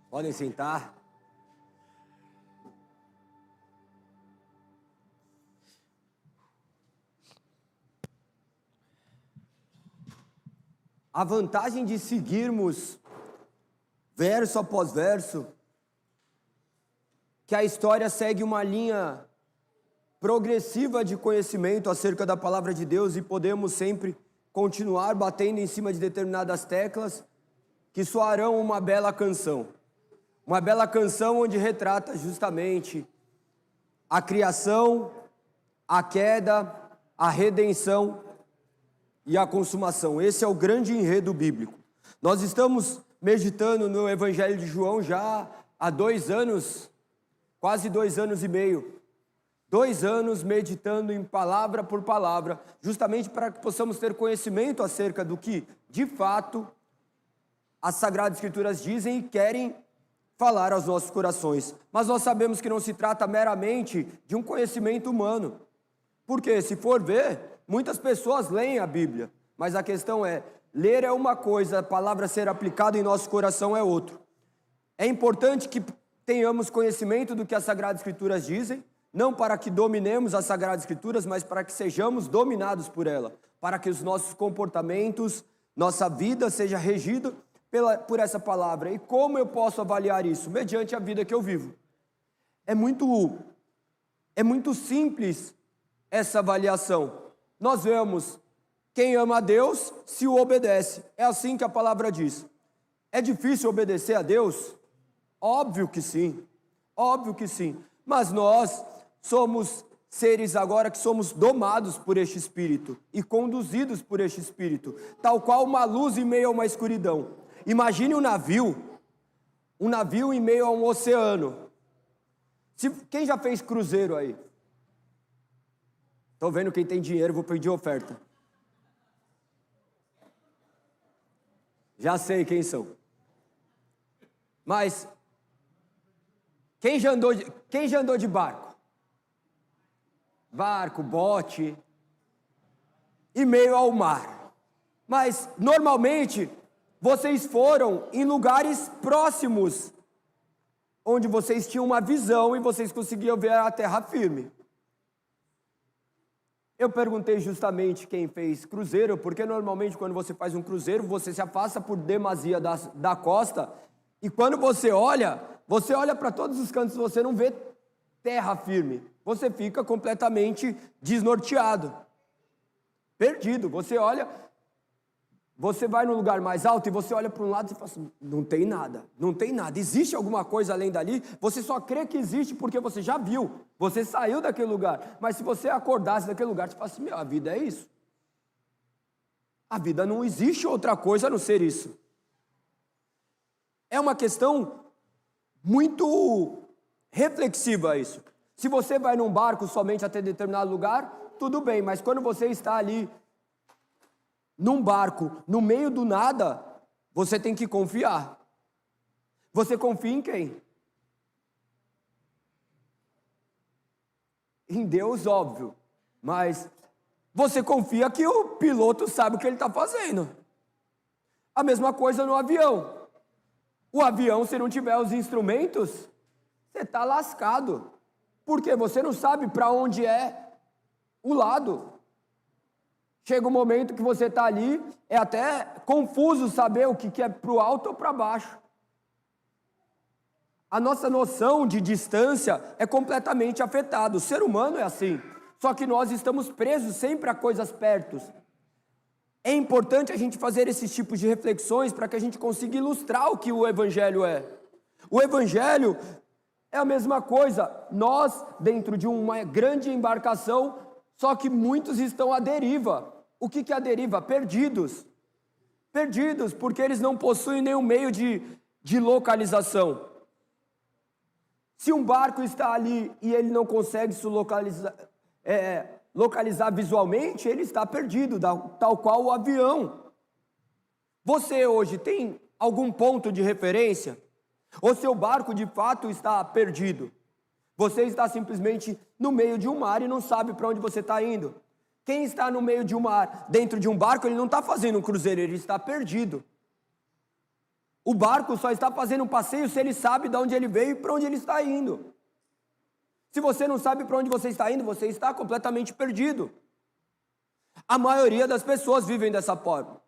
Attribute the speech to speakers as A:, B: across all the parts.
A: Podem sentar. A vantagem de seguirmos verso após verso, que a história segue uma linha progressiva de conhecimento acerca da palavra de Deus e podemos sempre continuar batendo em cima de determinadas teclas que soarão uma bela canção. Uma bela canção onde retrata justamente a criação, a queda, a redenção e a consumação. Esse é o grande enredo bíblico. Nós estamos meditando no Evangelho de João já há 2 anos, quase 2 anos e meio. 2 anos meditando em palavra por palavra, justamente para que possamos ter conhecimento acerca do que, de fato, as Sagradas Escrituras dizem e querem falar aos nossos corações. Mas nós sabemos que não se trata meramente de um conhecimento humano. Porque, se for ver, muitas pessoas leem a Bíblia, mas a questão é, ler é uma coisa, a palavra ser aplicada em nosso coração é outra. É importante que tenhamos conhecimento do que as Sagradas Escrituras dizem, não para que dominemos as Sagradas Escrituras, mas para que sejamos dominados por ela, para que os nossos comportamentos, nossa vida seja regida por essa palavra. E como eu posso avaliar isso? Mediante a vida que eu vivo. É muito simples essa avaliação. Nós vemos quem ama a Deus se o obedece. É assim que a palavra diz. É difícil obedecer a Deus? Óbvio que sim. Óbvio que sim. Mas nós somos seres agora que somos domados por este Espírito e conduzidos por este Espírito, tal qual uma luz em meio a uma escuridão. Imagine um navio em meio a um oceano. Quem já fez cruzeiro aí? Estou vendo quem tem dinheiro, vou pedir oferta. Já sei quem são. Mas quem já andou de barco? Barco, bote, em meio ao mar. Mas, normalmente, vocês foram em lugares próximos, onde vocês tinham uma visão e vocês conseguiam ver a terra firme. Eu perguntei justamente quem fez cruzeiro, porque normalmente quando você faz um cruzeiro, você se afasta por demasia da costa, e quando você olha para todos os cantos, você não vê terra firme. Você fica completamente desnorteado, perdido. Você vai num lugar mais alto e você olha para um lado e fala assim, não tem nada. Existe alguma coisa além dali? Você só crê que existe porque você já viu. Você saiu daquele lugar. Mas se você acordasse daquele lugar, você fala assim, a vida é isso. A vida não existe outra coisa a não ser isso. É uma questão muito reflexiva isso. Se você vai num barco somente até determinado lugar, tudo bem, mas quando você está ali num barco, no meio do nada, você tem que confiar. Você confia em quem? Em Deus, óbvio, mas você confia que o piloto sabe o que ele está fazendo. A mesma coisa no avião. O avião, se não tiver os instrumentos, você está lascado. Porque você não sabe para onde é o lado. Chega um momento que você está ali, é até confuso saber o que é para o alto ou para baixo. A nossa noção de distância é completamente afetada. O ser humano é assim. Só que nós estamos presos sempre a coisas perto. É importante a gente fazer esses tipos de reflexões para que a gente consiga ilustrar o que o Evangelho é. O Evangelho é a mesma coisa, nós dentro de uma grande embarcação, só que muitos estão à deriva. O que é a deriva? Perdidos. Perdidos, porque eles não possuem nenhum meio de localização. Se um barco está ali e ele não consegue se localizar visualmente, ele está perdido, tal qual o avião. Você hoje tem algum ponto de referência? Ou seu barco de fato está perdido? Você está simplesmente no meio de um mar e não sabe para onde você está indo. Quem está no meio de um mar, dentro de um barco, ele não está fazendo um cruzeiro, ele está perdido. O barco só está fazendo um passeio se ele sabe de onde ele veio e para onde ele está indo. Se você não sabe para onde você está indo, você está completamente perdido. A maioria das pessoas vivem dessa forma,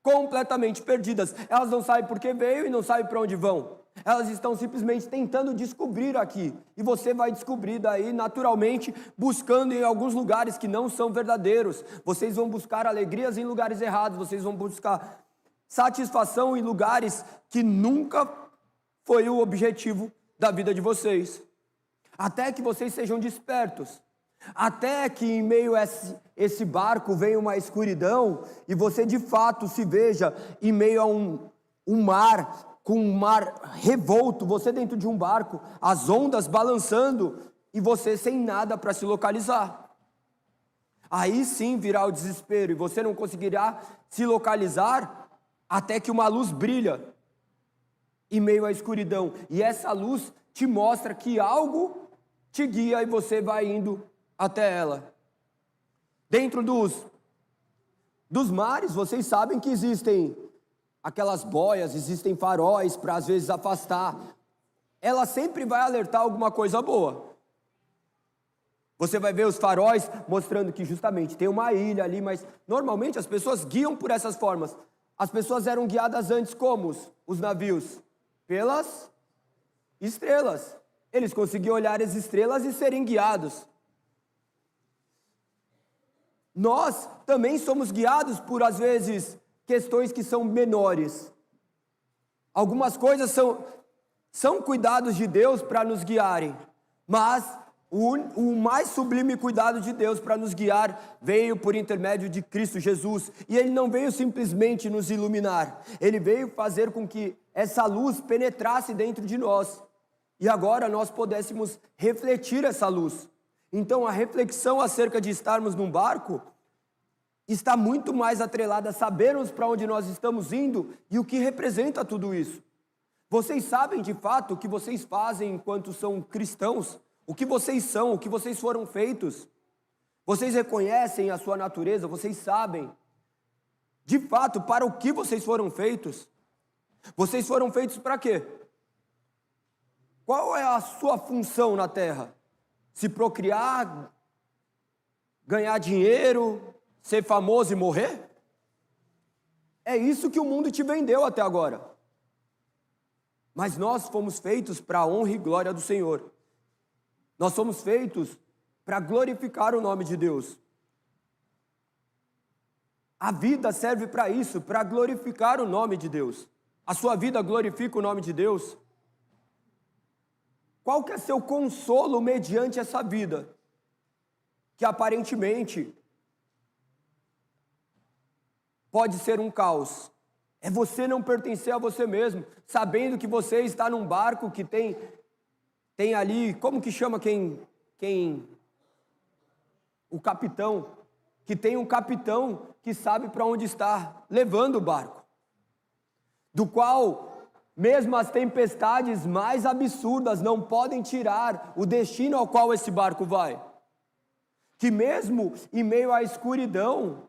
A: completamente perdidas. Elas não sabem por que veio e não sabem para onde vão. Elas estão simplesmente tentando descobrir aqui. E você vai descobrir daí, naturalmente, buscando em alguns lugares que não são verdadeiros. Vocês vão buscar alegrias em lugares errados. Vocês vão buscar satisfação em lugares que nunca foi o objetivo da vida de vocês. Até que vocês sejam despertos. Até que em meio a esse barco venha uma escuridão e você de fato se veja em meio a um mar, com um mar revolto, você dentro de um barco, as ondas balançando e você sem nada para se localizar. Aí sim virá o desespero e você não conseguirá se localizar até que uma luz brilha em meio à escuridão. E essa luz te mostra que algo te guia e você vai indo até ela. Dentro dos mares, vocês sabem que existem aquelas boias, existem faróis para às vezes afastar. Ela sempre vai alertar alguma coisa boa. Você vai ver os faróis mostrando que justamente tem uma ilha ali, mas normalmente as pessoas guiam por essas formas. As pessoas eram guiadas antes como os navios? Pelas estrelas. Eles conseguiam olhar as estrelas e serem guiados. Nós também somos guiados por, às vezes, questões que são menores. Algumas coisas são cuidados de Deus para nos guiarem, mas o mais sublime cuidado de Deus para nos guiar veio por intermédio de Cristo Jesus. E Ele não veio simplesmente nos iluminar, Ele veio fazer com que essa luz penetrasse dentro de nós. E agora nós pudéssemos refletir essa luz. Então a reflexão acerca de estarmos num barco está muito mais atrelada a sabermos para onde nós estamos indo e o que representa tudo isso. Vocês sabem de fato o que vocês fazem enquanto são cristãos? O que vocês são, o que vocês foram feitos? Vocês reconhecem a sua natureza? Vocês sabem de fato para o que vocês foram feitos? Vocês foram feitos para quê? Qual é a sua função na terra? Se procriar, ganhar dinheiro, ser famoso e morrer? É isso que o mundo te vendeu até agora. Mas nós fomos feitos para a honra e glória do Senhor. Nós somos feitos para glorificar o nome de Deus. A vida serve para isso, para glorificar o nome de Deus. A sua vida glorifica o nome de Deus? Qual que é seu consolo mediante essa vida? Que aparentemente pode ser um caos. É você não pertencer a você mesmo, sabendo que você está num barco que tem ali, como que chama o capitão, que tem um capitão que sabe para onde está levando o barco, do qual mesmo as tempestades mais absurdas não podem tirar o destino ao qual esse barco vai. Que mesmo em meio à escuridão,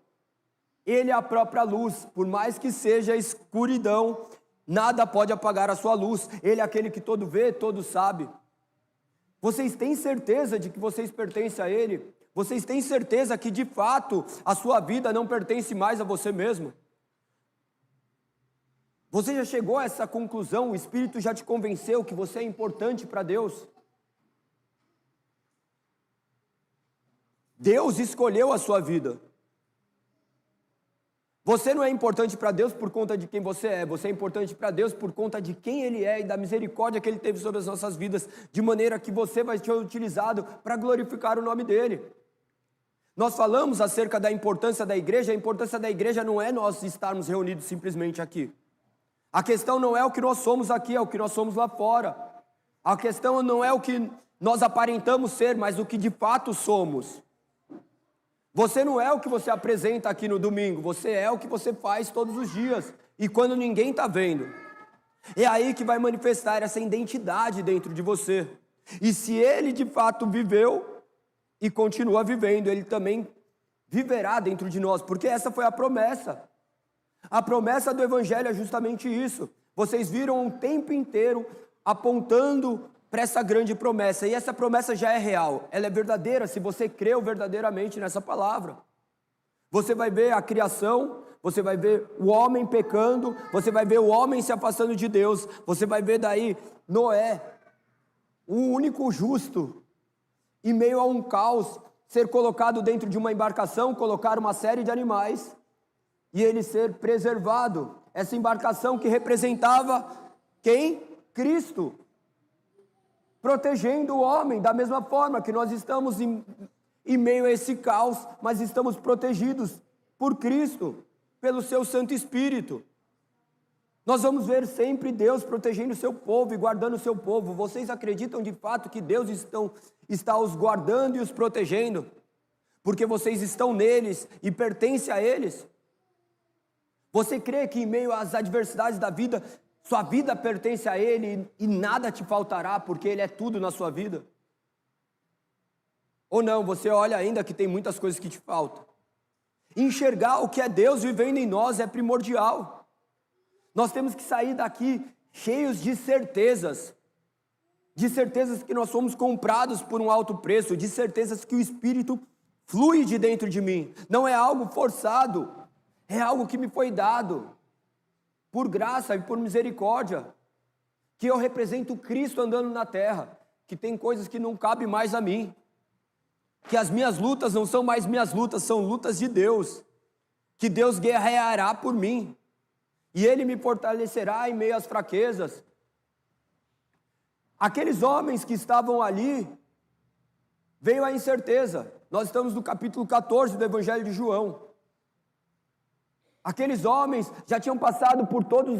A: Ele é a própria luz. Por mais que seja escuridão, nada pode apagar a sua luz. Ele é aquele que todo vê, todo sabe. Vocês têm certeza de que vocês pertencem a Ele? Vocês têm certeza que de fato a sua vida não pertence mais a você mesmo? Você já chegou a essa conclusão? O Espírito já te convenceu que você é importante para Deus? Deus escolheu a sua vida. Você não é importante para Deus por conta de quem você é. Você é importante para Deus por conta de quem Ele é e da misericórdia que Ele teve sobre as nossas vidas, de maneira que você vai ser utilizado para glorificar o nome dEle. Nós falamos acerca da importância da igreja. A importância da igreja não é nós estarmos reunidos simplesmente aqui. A questão não é o que nós somos aqui, é o que nós somos lá fora. A questão não é o que nós aparentamos ser, mas o que de fato somos. Você não é o que você apresenta aqui no domingo, você é o que você faz todos os dias, e quando ninguém está vendo. É aí que vai manifestar essa identidade dentro de você. E se Ele de fato viveu e continua vivendo, Ele também viverá dentro de nós, porque essa foi a promessa. A promessa do Evangelho é justamente isso. Vocês viram o tempo inteiro apontando para essa grande promessa. E essa promessa já é real. Ela é verdadeira se você creu verdadeiramente nessa palavra. Você vai ver a criação, você vai ver o homem pecando, você vai ver o homem se afastando de Deus, você vai ver daí Noé, o único justo, em meio a um caos, ser colocado dentro de uma embarcação, colocar uma série de animais e ele ser preservado. Essa embarcação que representava quem? Cristo. Protegendo o homem, da mesma forma que nós estamos em meio a esse caos, mas estamos protegidos por Cristo, pelo seu Santo Espírito. Nós vamos ver sempre Deus protegendo o seu povo e guardando o seu povo. Vocês acreditam de fato que Deus está os guardando e os protegendo? Porque vocês estão neles e pertencem a eles? Você crê que em meio às adversidades da vida, sua vida pertence a Ele e nada te faltará, porque Ele é tudo na sua vida? Ou não, você olha ainda que tem muitas coisas que te faltam. Enxergar o que é Deus vivendo em nós é primordial. Nós temos que sair daqui cheios de certezas que nós somos comprados por um alto preço, de certezas que o Espírito flui de dentro de mim. Não é algo forçado, é algo que me foi dado por graça e por misericórdia, que eu represento Cristo andando na terra, que tem coisas que não cabem mais a mim, que as minhas lutas não são mais minhas lutas, são lutas de Deus, que Deus guerreará por mim, e Ele me fortalecerá em meio às fraquezas. Aqueles homens que estavam ali, veio a incerteza. Nós estamos no capítulo 14 do Evangelho de João. Aqueles homens já tinham passado por todas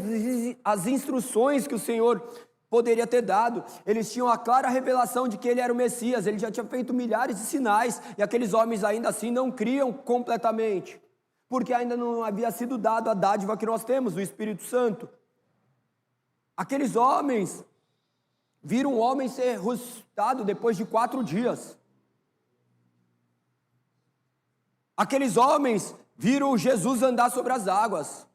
A: as instruções que o Senhor poderia ter dado. Eles tinham a clara revelação de que Ele era o Messias. Ele já tinha feito milhares de sinais. E aqueles homens ainda assim não criam completamente. Porque ainda não havia sido dado a dádiva que nós temos, o Espírito Santo. Aqueles homens viram um homem ser ressuscitado depois de 4 dias. Aqueles homens viram Jesus andar sobre as águas.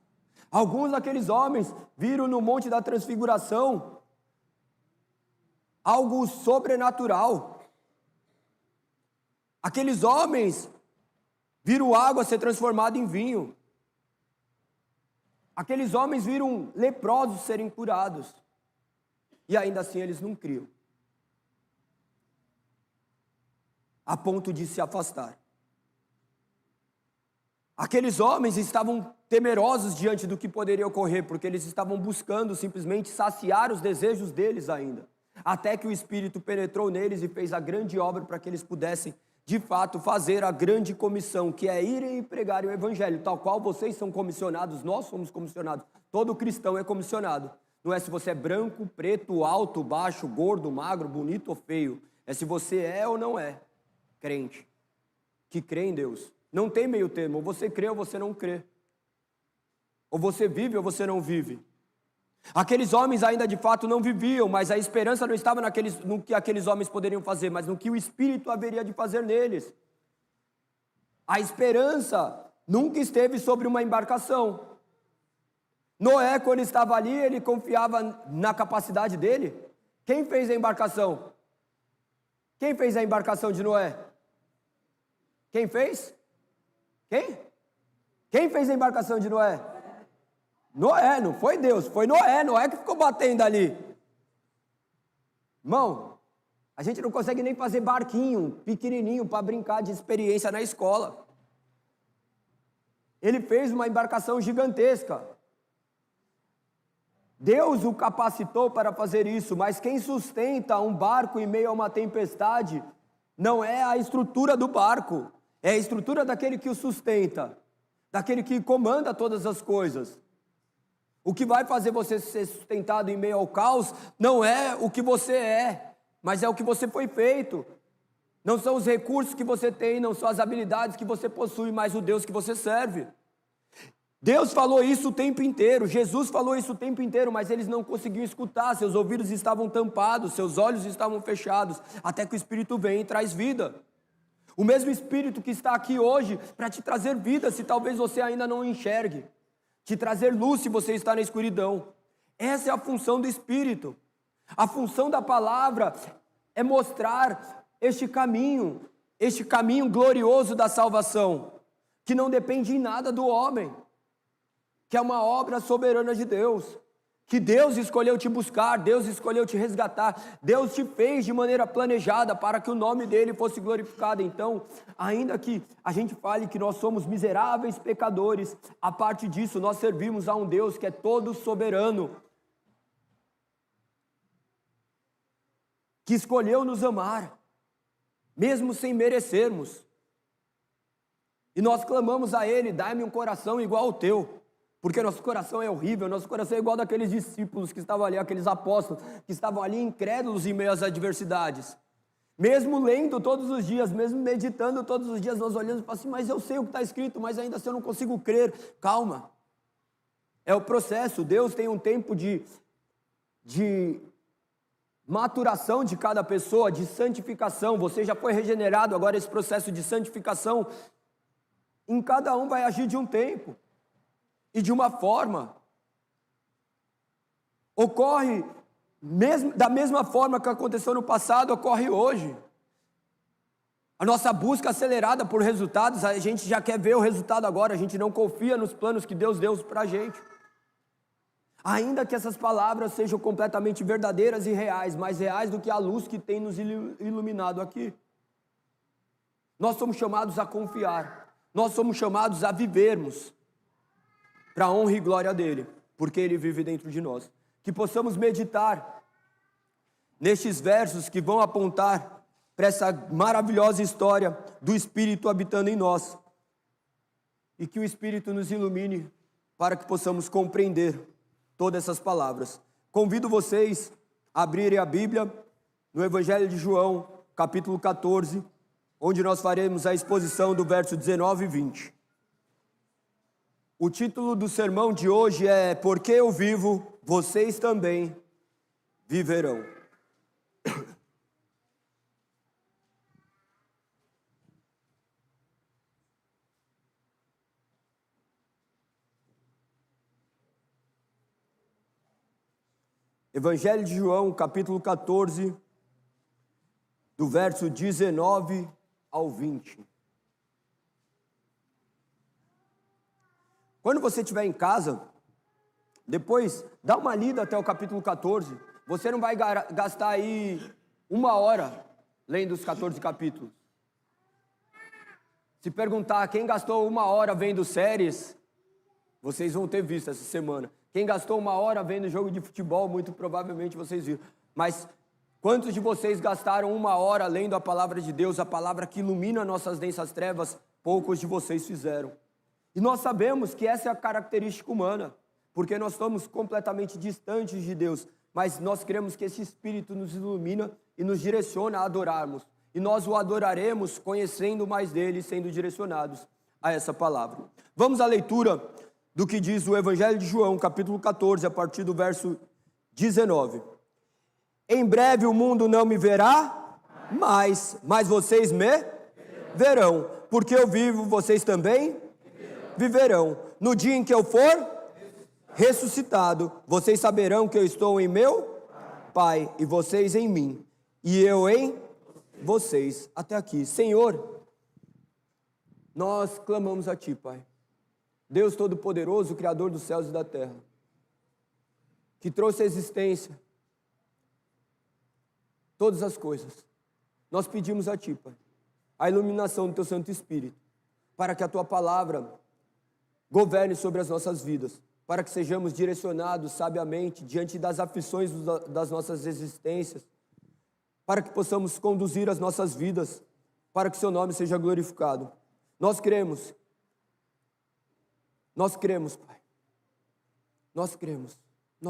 A: Alguns daqueles homens viram no Monte da Transfiguração algo sobrenatural. Aqueles homens viram água ser transformada em vinho. Aqueles homens viram leprosos serem curados. E ainda assim eles não criam, a ponto de se afastar. Aqueles homens estavam temerosos diante do que poderia ocorrer, porque eles estavam buscando simplesmente saciar os desejos deles ainda, até que o Espírito penetrou neles e fez a grande obra para que eles pudessem, de fato, fazer a grande comissão, que é irem e pregarem o Evangelho, tal qual vocês são comissionados, nós somos comissionados, todo cristão é comissionado. Não é se você é branco, preto, alto, baixo, gordo, magro, bonito ou feio, é se você é ou não é crente, que crê em Deus. Não tem meio termo, ou você crê ou você não crê. Ou você vive ou você não vive. Aqueles homens ainda de fato não viviam, mas a esperança não estava no que aqueles homens poderiam fazer, mas no que o Espírito haveria de fazer neles. A esperança nunca esteve sobre uma embarcação. Noé, quando estava ali, ele confiava na capacidade dele. Quem fez a embarcação? Quem fez a embarcação de Noé? Quem fez? Quem? Quem fez a embarcação de Noé? Noé, não foi Deus, foi Noé. Noé que ficou batendo ali. Irmão, a gente não consegue nem fazer barquinho pequenininho para brincar de experiência na escola. Ele fez uma embarcação gigantesca. Deus o capacitou para fazer isso, mas quem sustenta um barco em meio a uma tempestade não é a estrutura do barco, é a estrutura daquele que o sustenta, daquele que comanda todas as coisas. O que vai fazer você ser sustentado em meio ao caos não é o que você é, mas é o que você foi feito. Não são os recursos que você tem, não são as habilidades que você possui, mas o Deus que você serve. Deus falou isso o tempo inteiro, Jesus falou isso o tempo inteiro, mas eles não conseguiam escutar, seus ouvidos estavam tampados, seus olhos estavam fechados, até que o Espírito vem e traz vida. O mesmo Espírito que está aqui hoje para te trazer vida, se talvez você ainda não enxergue, te trazer luz se você está na escuridão. Essa é a função do Espírito. A função da palavra é mostrar este caminho glorioso da salvação, que não depende em nada do homem, que é uma obra soberana de Deus, que Deus escolheu te buscar, Deus escolheu te resgatar, Deus te fez de maneira planejada para que o nome dele fosse glorificado. Então, ainda que a gente fale que nós somos miseráveis pecadores, a parte disso nós servimos a um Deus que é todo soberano, que escolheu nos amar, mesmo sem merecermos. E nós clamamos a Ele: dai-me um coração igual ao teu, porque nosso coração é horrível, nosso coração é igual daqueles discípulos que estavam ali, aqueles apóstolos que estavam ali incrédulos em meio às adversidades. Mesmo lendo todos os dias, mesmo meditando todos os dias, nós olhamos e falamos assim: mas eu sei o que está escrito, mas ainda assim eu não consigo crer. Calma, é o processo. Deus tem um tempo de maturação de cada pessoa, de santificação. Você já foi regenerado, agora esse processo de santificação, em cada um vai agir de um tempo e de uma forma. Ocorre da mesma forma que aconteceu no passado, ocorre hoje. A nossa busca acelerada por resultados, a gente já quer ver o resultado agora, a gente não confia nos planos que Deus deu para a gente. Ainda que essas palavras sejam completamente verdadeiras e reais, mais reais do que a luz que tem nos iluminado aqui. Nós somos chamados a confiar, nós somos chamados a vivermos para a honra e glória dele, porque ele vive dentro de nós. Que possamos meditar nestes versos que vão apontar para essa maravilhosa história do Espírito habitando em nós, e que o Espírito nos ilumine para que possamos compreender todas essas palavras. Convido vocês a abrirem a Bíblia no Evangelho de João, capítulo 14, onde nós faremos a exposição do verso 19 e 20. O título do sermão de hoje é: Porque eu vivo, vocês também viverão. Evangelho de João, capítulo 14, do verso 19 ao 20. Quando você estiver em casa, depois dá uma lida até o capítulo 14. Você não vai gastar aí 1 hora lendo os 14 capítulos. Se perguntar quem gastou 1 hora vendo séries, vocês vão ter visto essa semana. Quem gastou 1 hora vendo jogo de futebol, muito provavelmente vocês viram. Mas quantos de vocês gastaram 1 hora lendo a palavra de Deus, a palavra que ilumina nossas densas trevas? Poucos de vocês fizeram. E nós sabemos que essa é a característica humana, porque nós estamos completamente distantes de Deus, mas nós queremos que esse Espírito nos ilumina e nos direciona a adorarmos. E nós o adoraremos conhecendo mais dele, sendo direcionados a essa palavra. Vamos à leitura do que diz o Evangelho de João, capítulo 14, a partir do verso 19. Em breve o mundo não me verá mais, mas vocês me verão. Porque eu vivo, vocês também viverão. No dia em que eu for ressuscitado, vocês saberão que eu estou em meu Pai, e vocês em mim, e eu em vocês. Até aqui. Senhor, nós clamamos a Ti, Pai. Deus Todo-Poderoso, Criador dos céus e da terra, que trouxe à existência todas as coisas. Nós pedimos a Ti, Pai, a iluminação do Teu Santo Espírito, para que a Tua palavra governe sobre as nossas vidas, para que sejamos direcionados sabiamente diante das aflições das nossas existências, para que possamos conduzir as nossas vidas, para que Seu nome seja glorificado. Nós cremos, Pai. Nós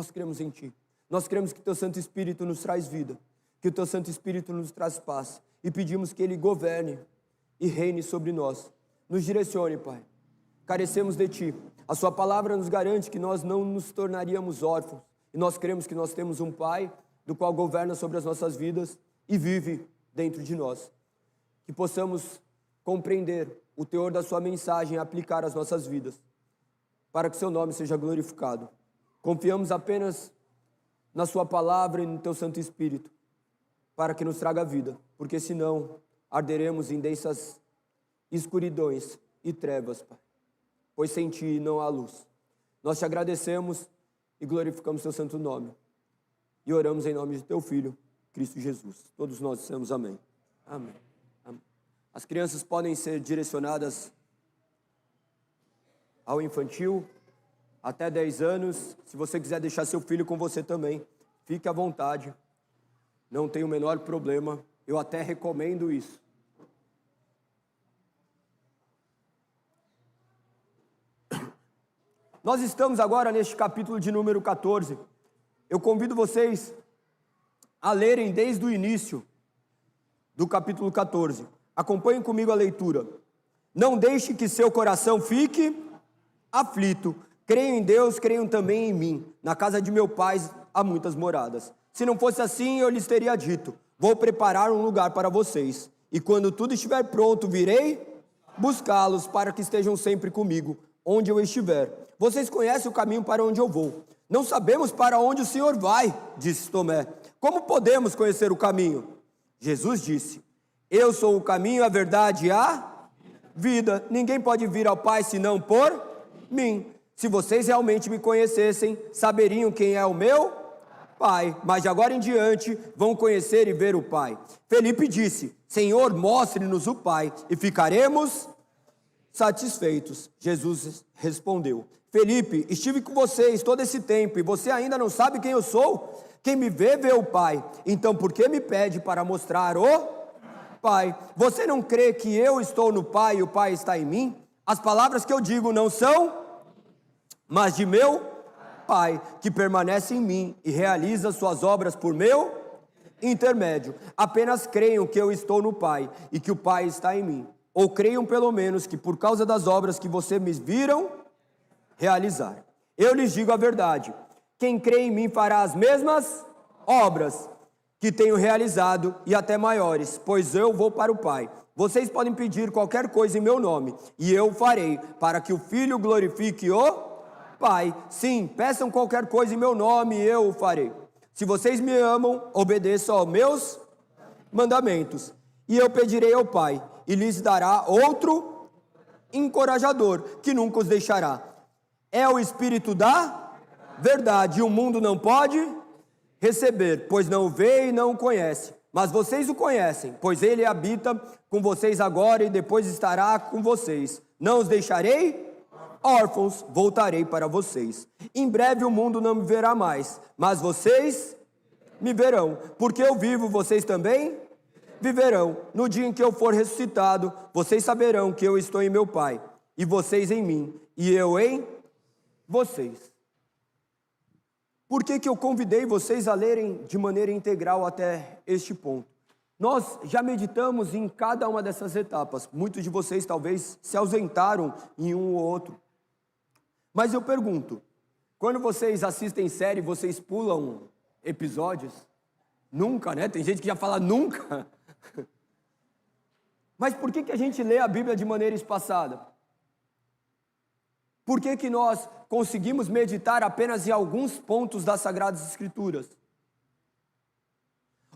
A: cremos em Ti. Nós cremos que Teu Santo Espírito nos traz vida, que o Teu Santo Espírito nos traz paz, e pedimos que Ele governe e reine sobre nós. Nos direcione, Pai. Carecemos de Ti. A Sua palavra nos garante que nós não nos tornaríamos órfãos, e nós cremos que nós temos um Pai do qual governa sobre as nossas vidas e vive dentro de nós. Que possamos compreender o teor da Sua mensagem e aplicar às nossas vidas, para que Seu nome seja glorificado. Confiamos apenas na sua palavra e no teu Santo Espírito, para que nos traga vida, porque senão arderemos em densas escuridões e trevas, Pai, pois sem Ti não há luz. Nós te agradecemos e glorificamos teu santo nome, e oramos em nome de teu Filho, Cristo Jesus. Todos nós dissemos amém. Amém. Amém. As crianças podem ser direcionadas ao infantil, até 10 anos. Se você quiser deixar seu filho com você também, fique à vontade, não tem o menor problema, eu até recomendo isso. Nós estamos agora neste capítulo de número 14, eu convido vocês a lerem desde o início do capítulo 14, acompanhem comigo a leitura. Não deixe que seu coração fique aflito, creiam em Deus, creiam também em mim, na casa de meu pai há muitas moradas. Se não fosse assim, eu lhes teria dito, vou preparar um lugar para vocês, e quando tudo estiver pronto, virei buscá-los para que estejam sempre comigo, onde eu estiver. Vocês conhecem o caminho para onde eu vou. Não sabemos para onde o Senhor vai, disse Tomé. Como podemos conhecer o caminho? Jesus disse, eu sou o caminho, a verdade e a vida. Ninguém pode vir ao Pai senão por mim. Se vocês realmente me conhecessem, saberiam quem é o meu Pai, mas de agora em diante vão conhecer e ver o Pai. Felipe disse, Senhor, mostre-nos o Pai e ficaremos satisfeitos. Jesus respondeu, Felipe, estive com vocês todo esse tempo e você ainda não sabe quem eu sou? Quem me vê, vê o Pai. Então por que me pede para mostrar o Pai? Você não crê que eu estou no Pai e o Pai está em mim? As palavras que eu digo não são, mas de meu Pai, que permanece em mim e realiza suas obras por meu intermédio. Apenas creiam que eu estou no Pai e que o Pai está em mim. Ou creiam pelo menos que por causa das obras que vocês me viram realizar. Eu lhes digo a verdade, quem crê em mim fará as mesmas obras que tenho realizado e até maiores, pois eu vou para o Pai. Vocês podem pedir qualquer coisa em meu nome, e eu farei, para que o Filho glorifique o Pai. Sim, peçam qualquer coisa em meu nome, e eu o farei. Se vocês me amam, obedeçam aos meus mandamentos. E eu pedirei ao Pai, e lhes dará outro encorajador, que nunca os deixará. É o Espírito da verdade, e o mundo não pode receber, pois não o vê e não o conhece. Mas vocês o conhecem, pois ele habita com vocês agora e depois estará com vocês. Não os deixarei órfãos, voltarei para vocês. Em breve o mundo não me verá mais, mas vocês me verão. Porque eu vivo, vocês também viverão. No dia em que eu for ressuscitado, vocês saberão que eu estou em meu Pai, e vocês em mim, e eu em vocês. Por que eu convidei vocês a lerem de maneira integral até este ponto? Nós já meditamos em cada uma dessas etapas. Muitos de vocês talvez se ausentaram em um ou outro. Mas eu pergunto, quando vocês assistem série, vocês pulam episódios? Nunca, né? Tem gente que já fala nunca. Mas por que a gente lê a Bíblia de maneira espaçada? Por que nós conseguimos meditar apenas em alguns pontos das Sagradas Escrituras?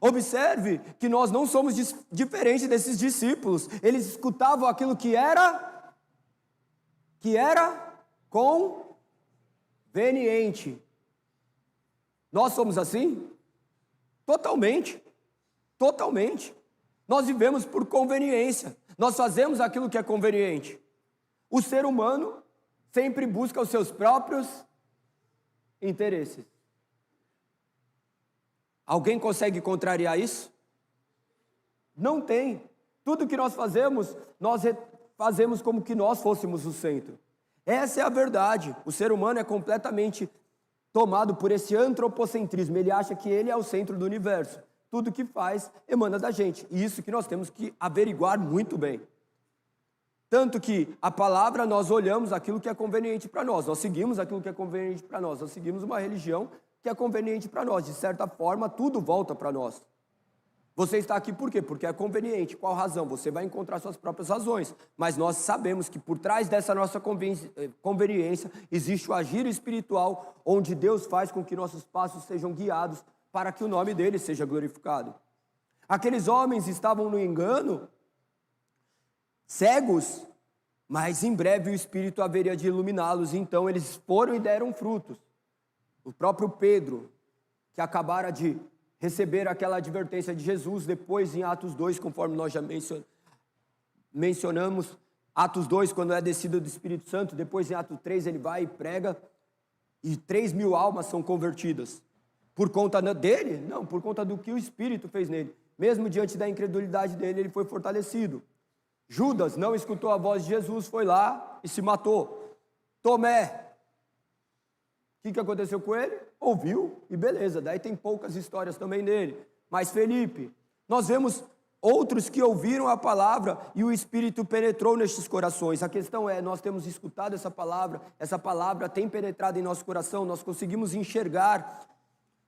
A: Observe que nós não somos diferentes desses discípulos. Eles escutavam aquilo que era conveniente. Nós somos assim? Totalmente. Totalmente. Nós vivemos por conveniência. Nós fazemos aquilo que é conveniente. O ser humano sempre busca os seus próprios interesses. Alguém consegue contrariar isso? Não tem. Tudo que nós fazemos fazemos como que nós fôssemos o centro. Essa é a verdade. O ser humano é completamente tomado por esse antropocentrismo. Ele acha que ele é o centro do universo. Tudo que faz emana da gente. E isso que nós temos que averiguar muito bem. Tanto que a palavra, nós olhamos aquilo que é conveniente para nós. Nós seguimos aquilo que é conveniente para nós. Nós seguimos uma religião que é conveniente para nós. De certa forma, tudo volta para nós. Você está aqui por quê? Porque é conveniente. Qual razão? Você vai encontrar suas próprias razões. Mas nós sabemos que por trás dessa nossa conveniência existe o agir espiritual, onde Deus faz com que nossos passos sejam guiados para que o nome dele seja glorificado. Aqueles homens estavam no engano, cegos, mas em breve o Espírito haveria de iluminá-los. Então eles foram e deram frutos. O próprio Pedro, que acabara de receber aquela advertência de Jesus, depois em Atos 2, conforme nós já mencionamos, Atos 2, quando é descido do Espírito Santo, depois em Atos 3 ele vai e prega, e 3.000 almas são convertidas. Por conta dele? Não, por conta do que o Espírito fez nele. Mesmo diante da incredulidade dele, ele foi fortalecido. Judas não escutou a voz de Jesus, foi lá e se matou. Tomé, o que aconteceu com ele? Ouviu e beleza, daí tem poucas histórias também dele. Mas Felipe, nós vemos outros que ouviram a palavra e o Espírito penetrou nestes corações. A questão é, nós temos escutado essa palavra tem penetrado em nosso coração, nós conseguimos enxergar.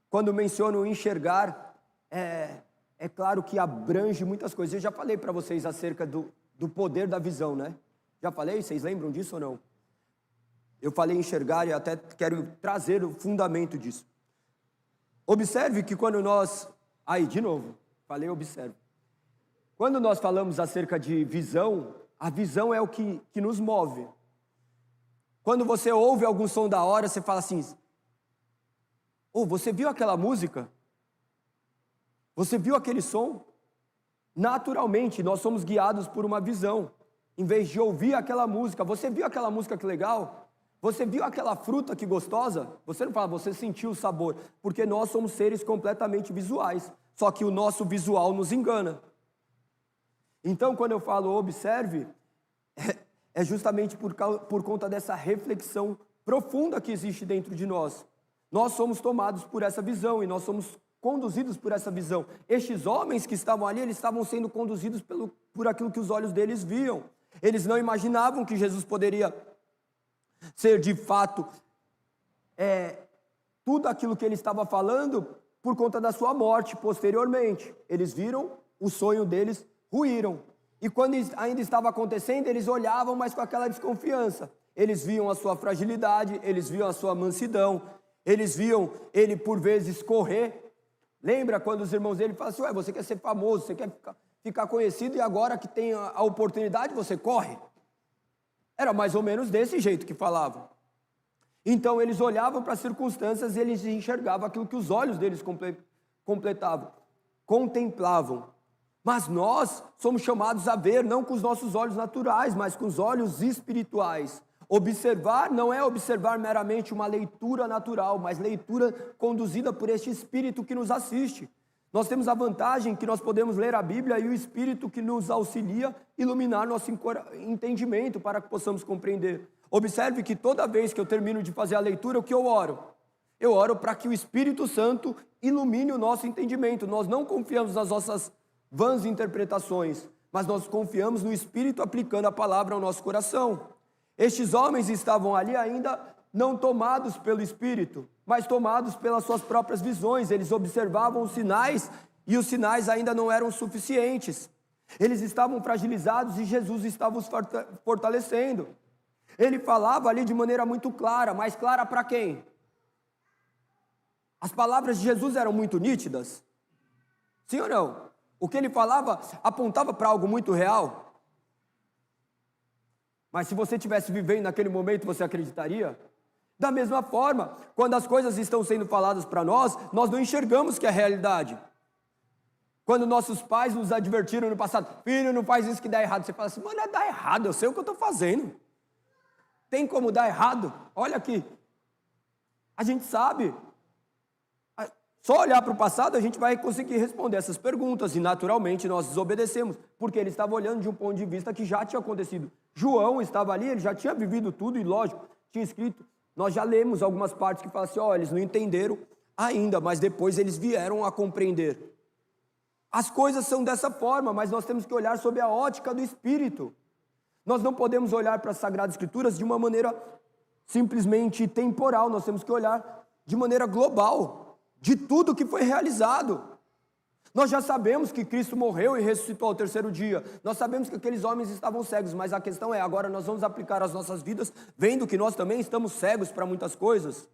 A: Quando menciono enxergar, é claro que abrange muitas coisas. Eu já falei para vocês acerca do poder da visão, né? Já falei? Vocês lembram disso ou não? Eu falei enxergar e até quero trazer o fundamento disso. Observe que quando nós... Aí, de novo, falei observe. Quando nós falamos acerca de visão, a visão é o que nos move. Quando você ouve algum som da hora, você fala assim... você viu aquela música? Você viu aquele som? Naturalmente, nós somos guiados por uma visão. Em vez de ouvir aquela música, você viu aquela música que legal? Você viu aquela fruta que gostosa? Você não fala, você sentiu o sabor. Porque nós somos seres completamente visuais. Só que o nosso visual nos engana. Então, quando eu falo observe, é justamente por conta dessa reflexão profunda que existe dentro de nós. Nós somos tomados por essa visão e nós somos conduzidos por essa visão. Estes homens que estavam ali, eles estavam sendo conduzidos por aquilo que os olhos deles viam. Eles não imaginavam que Jesus poderia ser de fato tudo aquilo que ele estava falando por conta da sua morte posteriormente. Eles viram, o sonho deles ruíram. E quando ainda estava acontecendo, eles olhavam, mas com aquela desconfiança. Eles viam a sua fragilidade, eles viam a sua mansidão, eles viam ele por vezes correr. Lembra quando os irmãos dele falam assim, você quer ser famoso, você quer ficar conhecido e agora que tem a oportunidade você corre? Era mais ou menos desse jeito que falavam. Então eles olhavam para as circunstâncias e eles enxergavam aquilo que os olhos deles contemplavam. Mas nós somos chamados a ver, não com os nossos olhos naturais, mas com os olhos espirituais. Observar não é observar meramente uma leitura natural, mas leitura conduzida por este Espírito que nos assiste. Nós temos a vantagem que nós podemos ler a Bíblia e o Espírito que nos auxilia iluminar nosso entendimento para que possamos compreender. Observe que toda vez que eu termino de fazer a leitura, o que eu oro? Eu oro para que o Espírito Santo ilumine o nosso entendimento. Nós não confiamos nas nossas vãs interpretações, mas nós confiamos no Espírito aplicando a palavra ao nosso coração. Estes homens estavam ali ainda não tomados pelo Espírito, mas tomados pelas suas próprias visões. Eles observavam os sinais e os sinais ainda não eram suficientes. Eles estavam fragilizados e Jesus estava os fortalecendo. Ele falava ali de maneira muito clara, mas clara para quem? As palavras de Jesus eram muito nítidas? Sim ou não? O que ele falava apontava para algo muito real? Mas se você estivesse vivendo naquele momento, você acreditaria? Da mesma forma, quando as coisas estão sendo faladas para nós, nós não enxergamos que é realidade. Quando nossos pais nos advertiram no passado, filho, não faz isso que dá errado. Você fala assim, mano, dá errado, eu sei o que eu estou fazendo. Tem como dar errado? Olha aqui. A gente sabe. Só olhar para o passado a gente vai conseguir responder essas perguntas e naturalmente nós desobedecemos, porque ele estava olhando de um ponto de vista que já tinha acontecido. João estava ali, ele já tinha vivido tudo e lógico, tinha escrito. Nós já lemos algumas partes que falam assim, eles não entenderam ainda, mas depois eles vieram a compreender. As coisas são dessa forma, mas nós temos que olhar sob a ótica do Espírito. Nós não podemos olhar para as Sagradas Escrituras de uma maneira simplesmente temporal, nós temos que olhar de maneira global, de tudo que foi realizado. Nós já sabemos que Cristo morreu e ressuscitou ao terceiro dia. Nós sabemos que aqueles homens estavam cegos, mas a questão é, agora nós vamos aplicar as nossas vidas, vendo que nós também estamos cegos para muitas coisas,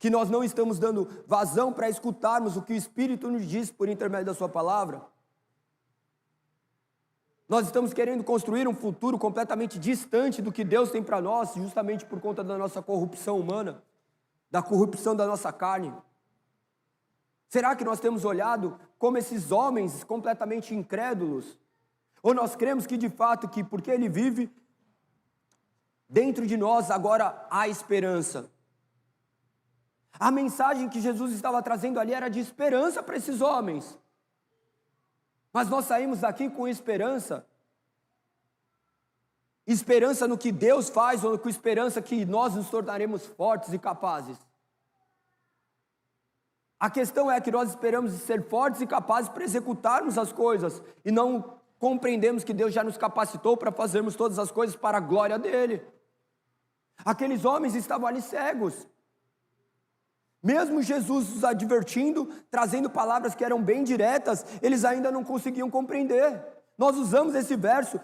A: que nós não estamos dando vazão para escutarmos o que o Espírito nos diz por intermédio da sua palavra. Nós estamos querendo construir um futuro completamente distante do que Deus tem para nós, justamente por conta da nossa corrupção humana, da corrupção da nossa carne. Será que nós temos olhado como esses homens completamente incrédulos? Ou nós cremos que de fato, que porque Ele vive dentro de nós, agora há esperança? A mensagem que Jesus estava trazendo ali era de esperança para esses homens. Mas nós saímos daqui com esperança. Esperança no que Deus faz, ou com esperança que nós nos tornaremos fortes e capazes. A questão é que nós esperamos ser fortes e capazes para executarmos as coisas, e não compreendemos que Deus já nos capacitou para fazermos todas as coisas para a glória dEle. Aqueles homens estavam ali cegos. Mesmo Jesus os advertindo, trazendo palavras que eram bem diretas, eles ainda não conseguiam compreender. Nós usamos esse verso,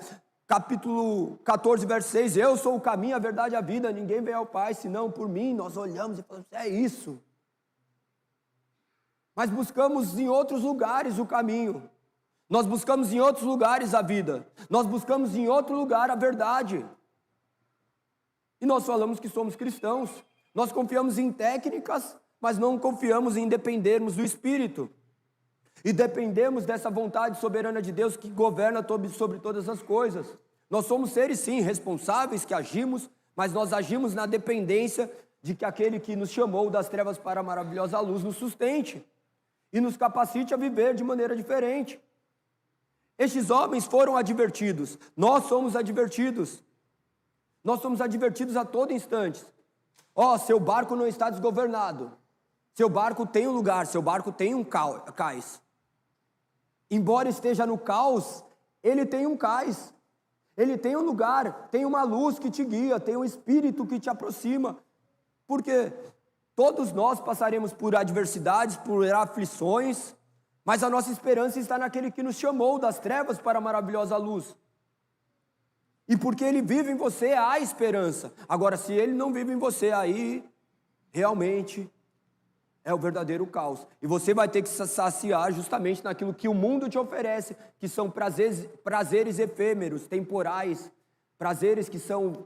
A: capítulo 14, verso 6, eu sou o caminho, a verdade e a vida, ninguém vem ao Pai senão por mim. Nós olhamos e falamos, é isso. Mas buscamos em outros lugares o caminho. Nós buscamos em outros lugares a vida. Nós buscamos em outro lugar a verdade. E nós falamos que somos cristãos. Nós confiamos em técnicas, mas não confiamos em dependermos do Espírito. E dependemos dessa vontade soberana de Deus que governa sobre todas as coisas. Nós somos seres, sim, responsáveis, que agimos, mas nós agimos na dependência de que aquele que nos chamou das trevas para a maravilhosa luz nos sustente e nos capacite a viver de maneira diferente. Estes homens foram advertidos, nós somos advertidos. Nós somos advertidos a todo instante. Seu barco não está desgovernado. Seu barco tem um lugar, seu barco tem um cais. Embora esteja no caos, ele tem um cais. Ele tem um lugar, tem uma luz que te guia, tem um espírito que te aproxima. Porque todos nós passaremos por adversidades, por aflições, mas a nossa esperança está naquele que nos chamou das trevas para a maravilhosa luz. E porque Ele vive em você, há esperança. Agora, se Ele não vive em você, aí realmente é o verdadeiro caos. E você vai ter que se saciar justamente naquilo que o mundo te oferece, que são prazeres efêmeros, temporais, prazeres que são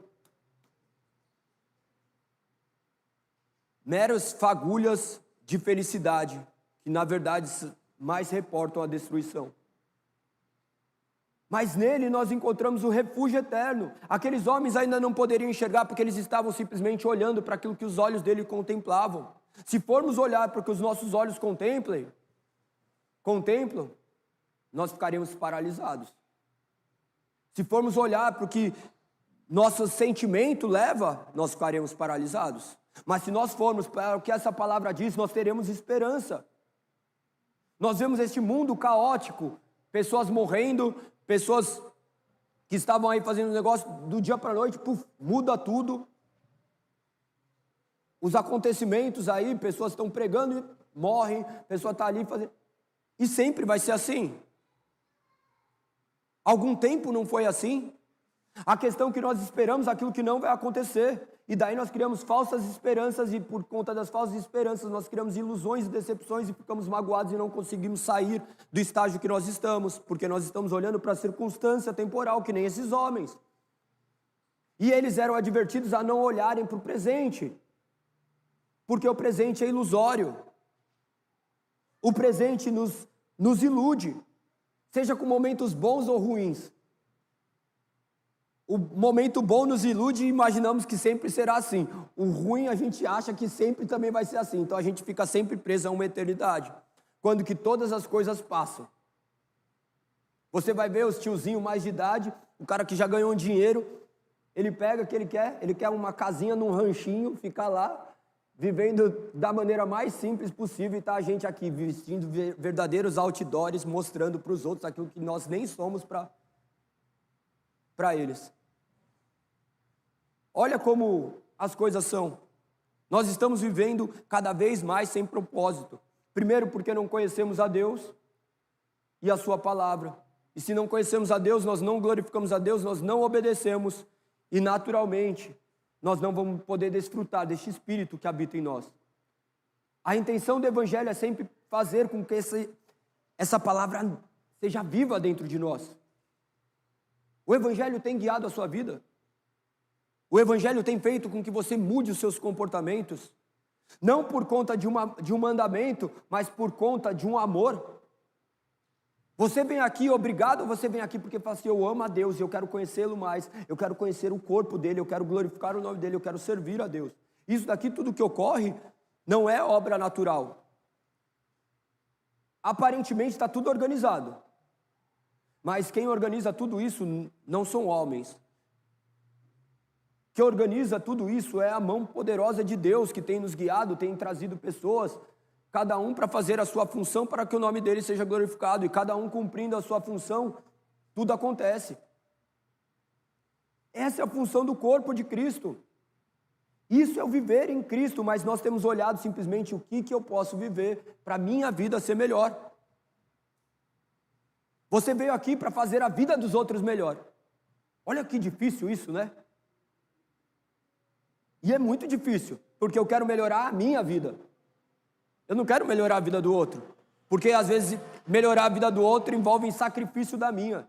A: meras fagulhas de felicidade, que na verdade mais reportam a destruição. Mas nele nós encontramos o refúgio eterno. Aqueles homens ainda não poderiam enxergar porque eles estavam simplesmente olhando para aquilo que os olhos dele contemplavam. Se formos olhar para o que os nossos olhos contemplam, nós ficaremos paralisados. Se formos olhar para o que nosso sentimento leva, nós ficaremos paralisados. Mas se nós formos para o que essa palavra diz, nós teremos esperança. Nós vemos este mundo caótico, pessoas morrendo, pessoas que estavam aí fazendo um negócio do dia para a noite, muda tudo. Os acontecimentos aí, pessoas estão pregando e morrem, a pessoa está ali fazendo. E sempre vai ser assim. Algum tempo não foi assim. A questão é que nós esperamos aquilo que não vai acontecer. E daí nós criamos falsas esperanças e por conta das falsas esperanças nós criamos ilusões e decepções e ficamos magoados e não conseguimos sair do estágio que nós estamos, porque nós estamos olhando para a circunstância temporal, que nem esses homens. E eles eram advertidos a não olharem para o presente, porque o presente é ilusório. O presente nos ilude, seja com momentos bons ou ruins. O momento bom nos ilude e imaginamos que sempre será assim. O ruim a gente acha que sempre também vai ser assim. Então a gente fica sempre preso a uma eternidade. Quando que todas as coisas passam. Você vai ver os tiozinhos mais de idade, o cara que já ganhou um dinheiro, ele pega o que ele quer uma casinha num ranchinho, fica lá, vivendo da maneira mais simples possível, e tá a gente aqui vestindo verdadeiros outdoors, mostrando para os outros aquilo que nós nem somos para eles. Olha como as coisas são. Nós estamos vivendo cada vez mais sem propósito. Primeiro porque não conhecemos a Deus. e a sua palavra. E se não conhecemos a Deus, nós não glorificamos a Deus, nós não obedecemos e naturalmente nós não vamos poder desfrutar deste Espírito que habita em nós. A intenção do Evangelho é sempre fazer com que essa palavra seja viva dentro de nós. O Evangelho tem guiado a sua vida. O Evangelho tem feito com que você mude os seus comportamentos. Não por conta de um mandamento, mas por conta de um amor. Você vem aqui obrigado ou você vem aqui porque fala assim, eu amo a Deus, eu quero conhecê-lo mais, eu quero conhecer o corpo dele, eu quero glorificar o nome dele, eu quero servir a Deus. Isso daqui, tudo que ocorre, não é obra natural. Aparentemente está tudo organizado. Mas quem organiza tudo isso não são homens. Quem organiza tudo isso é a mão poderosa de Deus que tem nos guiado, tem trazido pessoas, cada um para fazer a sua função para que o nome dele seja glorificado. E cada um cumprindo a sua função, tudo acontece. Essa é a função do corpo de Cristo. Isso é o viver em Cristo, mas nós temos olhado simplesmente o que eu posso viver para a minha vida ser melhor. Você veio aqui para fazer a vida dos outros melhor. Olha que difícil isso, né? E é muito difícil, porque eu quero melhorar a minha vida. Eu não quero melhorar a vida do outro, porque às vezes melhorar a vida do outro envolve sacrifício da minha.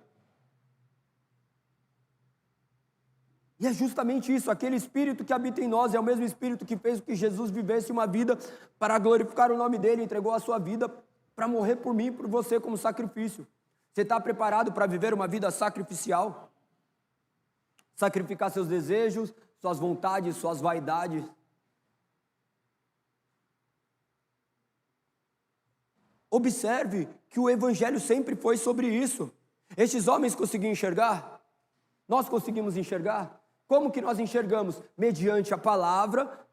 A: E é justamente isso, aquele Espírito que habita em nós é o mesmo Espírito que fez com que Jesus vivesse uma vida para glorificar o nome dele, entregou a sua vida para morrer por mim e por você como sacrifício. Você está preparado para viver uma vida sacrificial? Sacrificar seus desejos, suas vontades, suas vaidades. Observe que o Evangelho sempre foi sobre isso. Estes homens conseguiam enxergar? Nós conseguimos enxergar? Como que nós enxergamos? Mediante a palavra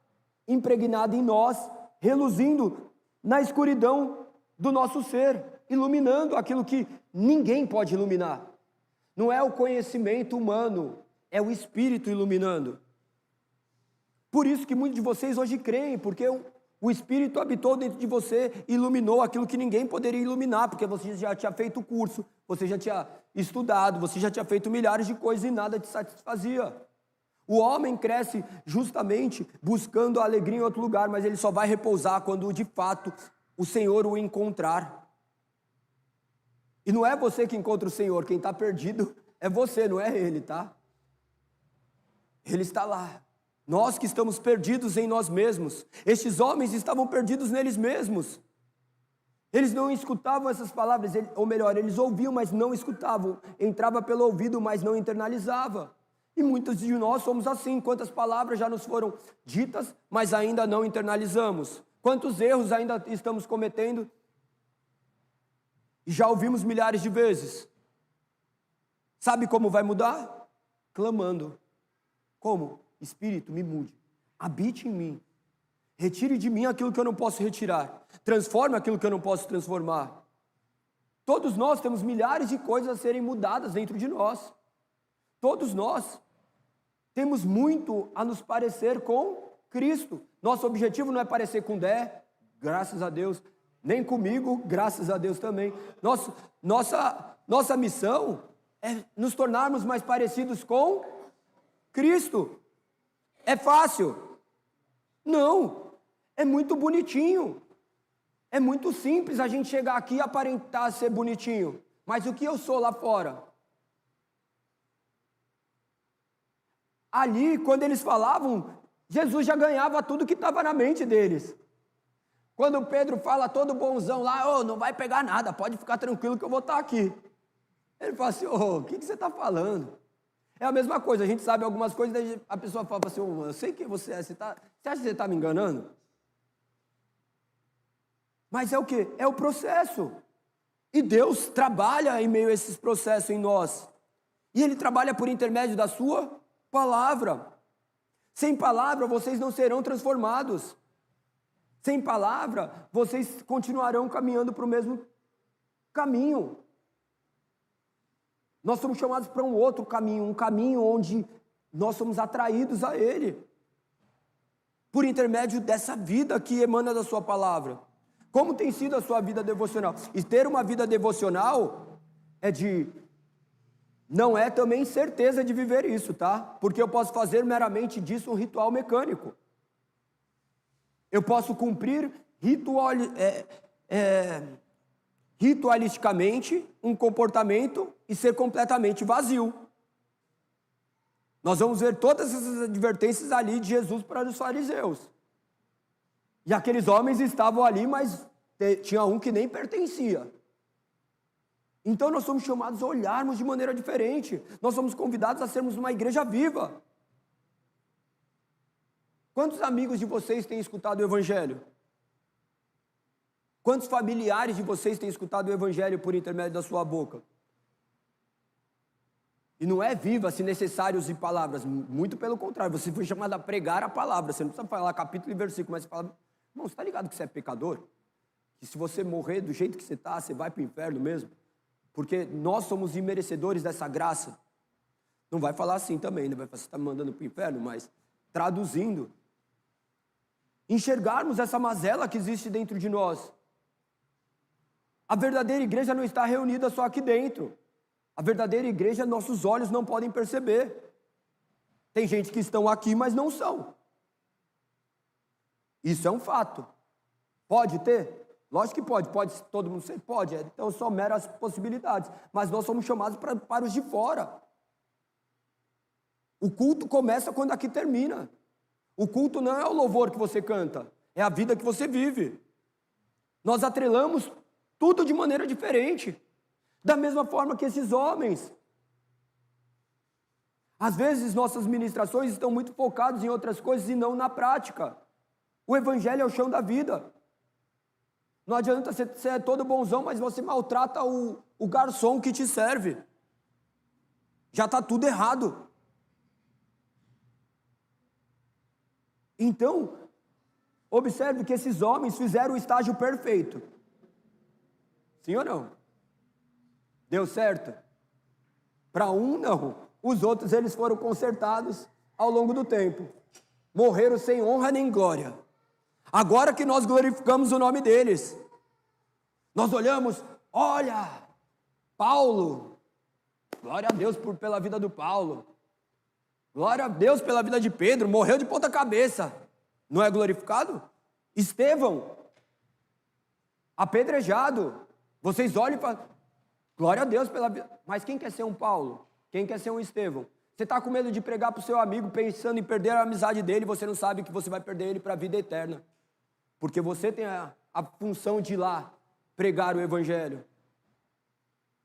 A: impregnada em nós, reluzindo na escuridão do nosso ser, iluminando aquilo que ninguém pode iluminar. Não é o conhecimento humano, é o Espírito iluminando. Por isso que muitos de vocês hoje creem, porque o Espírito habitou dentro de você e iluminou aquilo que ninguém poderia iluminar, porque você já tinha feito o curso, você já tinha estudado, você já tinha feito milhares de coisas e nada te satisfazia. O homem cresce justamente buscando a alegria em outro lugar, mas ele só vai repousar quando de fato o Senhor o encontrar. E não é você que encontra o Senhor, quem está perdido é você, não é Ele, tá? Ele está lá. Nós que estamos perdidos em nós mesmos. Estes homens estavam perdidos neles mesmos. Eles não escutavam essas palavras, ou melhor, eles ouviam, mas não escutavam. Entrava pelo ouvido, mas não internalizava. E muitos de nós somos assim. Quantas palavras já nos foram ditas, mas ainda não internalizamos. Quantos erros ainda estamos cometendo e já ouvimos milhares de vezes. Sabe como vai mudar? Clamando. Como? Espírito, me mude. Habite em mim. Retire de mim aquilo que eu não posso retirar. Transforme aquilo que eu não posso transformar. Todos nós temos milhares de coisas a serem mudadas dentro de nós. Todos nós temos muito a nos parecer com Cristo. Nosso objetivo não é parecer com Dé, graças a Deus, nem comigo, graças a Deus também. Nossa missão é nos tornarmos mais parecidos com Cristo. É fácil? Não. É muito bonitinho. É muito simples a gente chegar aqui e aparentar ser bonitinho. Mas o que eu sou lá fora? Ali, quando eles falavam, Jesus já ganhava tudo que estava na mente deles. Quando Pedro fala todo bonzão lá, não vai pegar nada, pode ficar tranquilo que eu vou estar aqui. Ele fala assim, o que você está falando? É a mesma coisa, a gente sabe algumas coisas, daí a pessoa fala assim, eu sei quem você é, você acha que você está me enganando? Mas é o quê? É o processo. E Deus trabalha em meio a esses processos em nós. E Ele trabalha por intermédio da sua palavra. Sem palavra, vocês não serão transformados. Sem palavra, vocês continuarão caminhando para o mesmo caminho. Nós somos chamados para um outro caminho, um caminho onde nós somos atraídos a Ele. Por intermédio dessa vida que emana da sua palavra. Como tem sido a sua vida devocional? E ter uma vida devocional não é também certeza de viver isso, tá? Porque eu posso fazer meramente disso um ritual mecânico. Eu posso cumprir ritualisticamente um comportamento e ser completamente vazio. Nós vamos ver todas essas advertências ali de Jesus para os fariseus. E aqueles homens estavam ali, mas tinha um que nem pertencia. Então nós somos chamados a olharmos de maneira diferente. Nós somos convidados a sermos uma igreja viva. Quantos amigos de vocês têm escutado o Evangelho? Quantos familiares de vocês têm escutado o Evangelho por intermédio da sua boca? E não é viva, se necessário, usar palavras. Muito pelo contrário, você foi chamado a pregar a palavra. Você não precisa falar capítulo e versículo, mas você fala, irmão, você está ligado que você é pecador? Que se você morrer do jeito que você está, você vai para o inferno mesmo? Porque nós somos imerecedores dessa graça. Não vai falar assim também, né? Vai falar, você está me mandando para o inferno, mas traduzindo, enxergarmos essa mazela que existe dentro de nós. A verdadeira igreja não está reunida só aqui dentro. A verdadeira igreja, nossos olhos não podem perceber. Tem gente que estão aqui, mas não são. Isso é um fato. Pode ter? Lógico que pode. Pode todo mundo ser? Pode. Então são meras possibilidades. Mas nós somos chamados para os de fora. O culto começa quando aqui termina. O culto não é o louvor que você canta, é a vida que você vive. Nós atrelamos tudo de maneira diferente. Da mesma forma que esses homens. Às vezes nossas ministrações estão muito focadas em outras coisas e não na prática. O Evangelho é o chão da vida. Não adianta você ser todo bonzão, mas você maltrata o garçom que te serve. Já está tudo errado. Então, observe que esses homens fizeram o estágio perfeito. Sim ou não? Deu certo? Para um, não. Os outros, eles foram consertados ao longo do tempo. Morreram sem honra nem glória. Agora que nós glorificamos o nome deles. Nós olhamos, olha, Paulo. Glória a Deus pela vida do Paulo. Glória a Deus pela vida de Pedro. Morreu de ponta cabeça. Não é glorificado? Estevão. Apedrejado. Vocês olham e falam, glória a Deus pela vida. Mas quem quer ser um Paulo? Quem quer ser um Estevão? Você está com medo de pregar para o seu amigo, pensando em perder a amizade dele, você não sabe que você vai perder ele para a vida eterna. Porque você tem a função de ir lá pregar o Evangelho.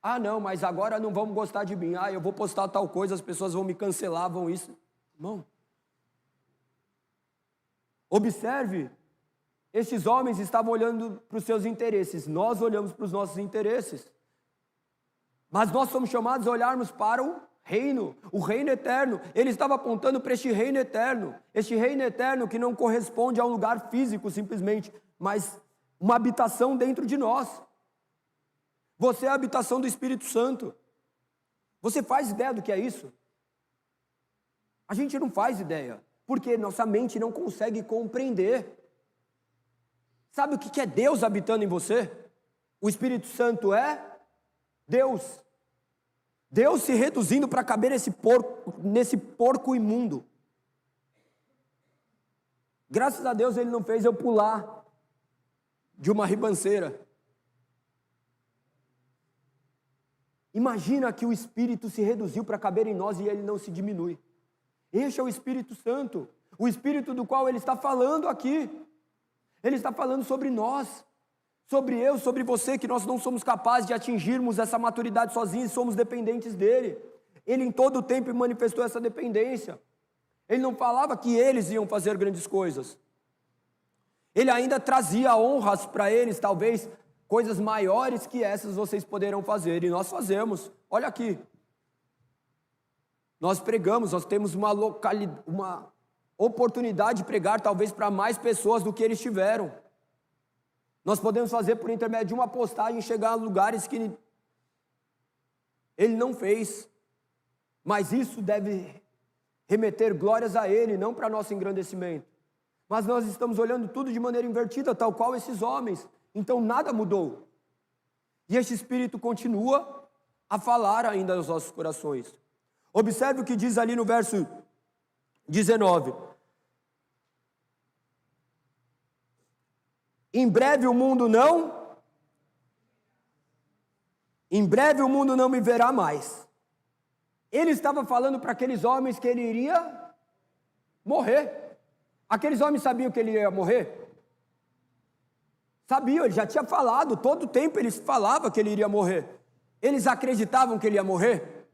A: Ah, não, mas agora não vão gostar de mim. Ah, eu vou postar tal coisa, as pessoas vão me cancelar, vão isso. Irmão, observe, esses homens estavam olhando para os seus interesses, nós olhamos para os nossos interesses. Mas nós somos chamados a olharmos para o reino eterno. Ele estava apontando para este reino eterno que não corresponde a um lugar físico simplesmente, mas uma habitação dentro de nós. Você é a habitação do Espírito Santo. Você faz ideia do que é isso? A gente não faz ideia, porque nossa mente não consegue compreender. Sabe o que é Deus habitando em você? O Espírito Santo é Deus. Deus se reduzindo para caber nesse porco imundo. Graças a Deus Ele não fez eu pular de uma ribanceira. Imagina que o Espírito se reduziu para caber em nós e Ele não se diminui. Este é o Espírito Santo, o Espírito do qual Ele está falando aqui. Ele está falando sobre nós, sobre eu, sobre você, que nós não somos capazes de atingirmos essa maturidade sozinhos e somos dependentes dEle. Ele em todo o tempo manifestou essa dependência. Ele não falava que eles iam fazer grandes coisas. Ele ainda trazia honras para eles, talvez coisas maiores que essas vocês poderão fazer, e nós fazemos. Olha aqui, nós pregamos, nós temos uma oportunidade de pregar talvez para mais pessoas do que eles tiveram. Nós podemos fazer por intermédio de uma postagem, chegar a lugares que Ele não fez, mas isso deve remeter glórias a Ele, não para nosso engrandecimento. Mas nós estamos olhando tudo de maneira invertida, tal qual esses homens. Então nada mudou. E este Espírito continua a falar ainda aos nossos corações. Observe o que diz ali no verso 19. Em breve o mundo não me verá mais. Ele estava falando para aqueles homens que ele iria morrer. Aqueles homens sabiam que ele ia morrer? Sabiam, ele já tinha falado, todo o tempo eles falavam que ele iria morrer. Eles acreditavam que ele ia morrer?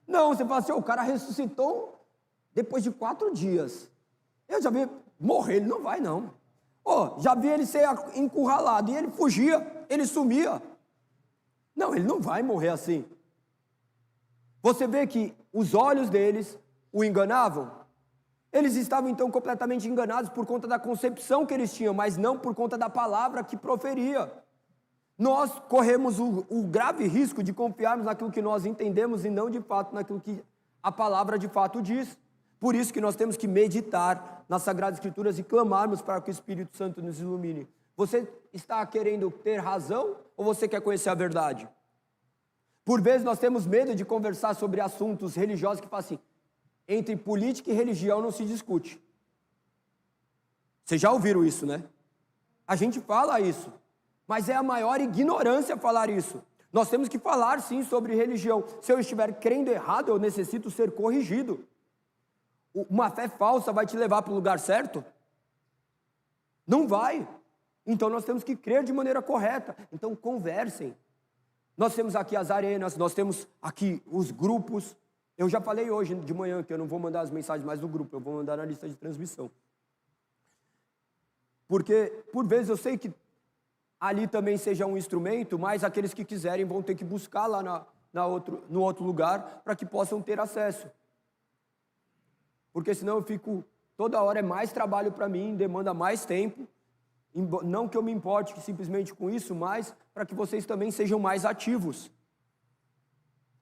A: Não, você fala assim, o cara ressuscitou depois de 4 dias. Eu já vi morrer, ele não vai não. Já vi ele ser encurralado, e ele fugia, ele sumia. Não, ele não vai morrer assim. Você vê que os olhos deles o enganavam? Eles estavam então completamente enganados por conta da concepção que eles tinham, mas não por conta da palavra que proferia. Nós corremos o grave risco de confiarmos naquilo que nós entendemos e não de fato naquilo que a palavra de fato diz. Por isso que nós temos que meditar nas Sagradas Escrituras e clamarmos para que o Espírito Santo nos ilumine. Você está querendo ter razão ou você quer conhecer a verdade? Por vezes nós temos medo de conversar sobre assuntos religiosos que falam assim, entre política e religião não se discute. Vocês já ouviram isso, né? A gente fala isso, mas é a maior ignorância falar isso. Nós temos que falar sim sobre religião. Se eu estiver crendo errado, eu necessito ser corrigido. Uma fé falsa vai te levar para o lugar certo? Não vai. Então nós temos que crer de maneira correta. Então conversem. Nós temos aqui as arenas, nós temos aqui os grupos. Eu já falei hoje de manhã que eu não vou mandar as mensagens mais do grupo, eu vou mandar na lista de transmissão. Porque, por vezes, eu sei que ali também seja um instrumento, mas aqueles que quiserem vão ter que buscar lá no outro lugar para que possam ter acesso. Porque senão eu fico, toda hora é mais trabalho para mim, demanda mais tempo. Não que eu me importe simplesmente com isso, mas para que vocês também sejam mais ativos.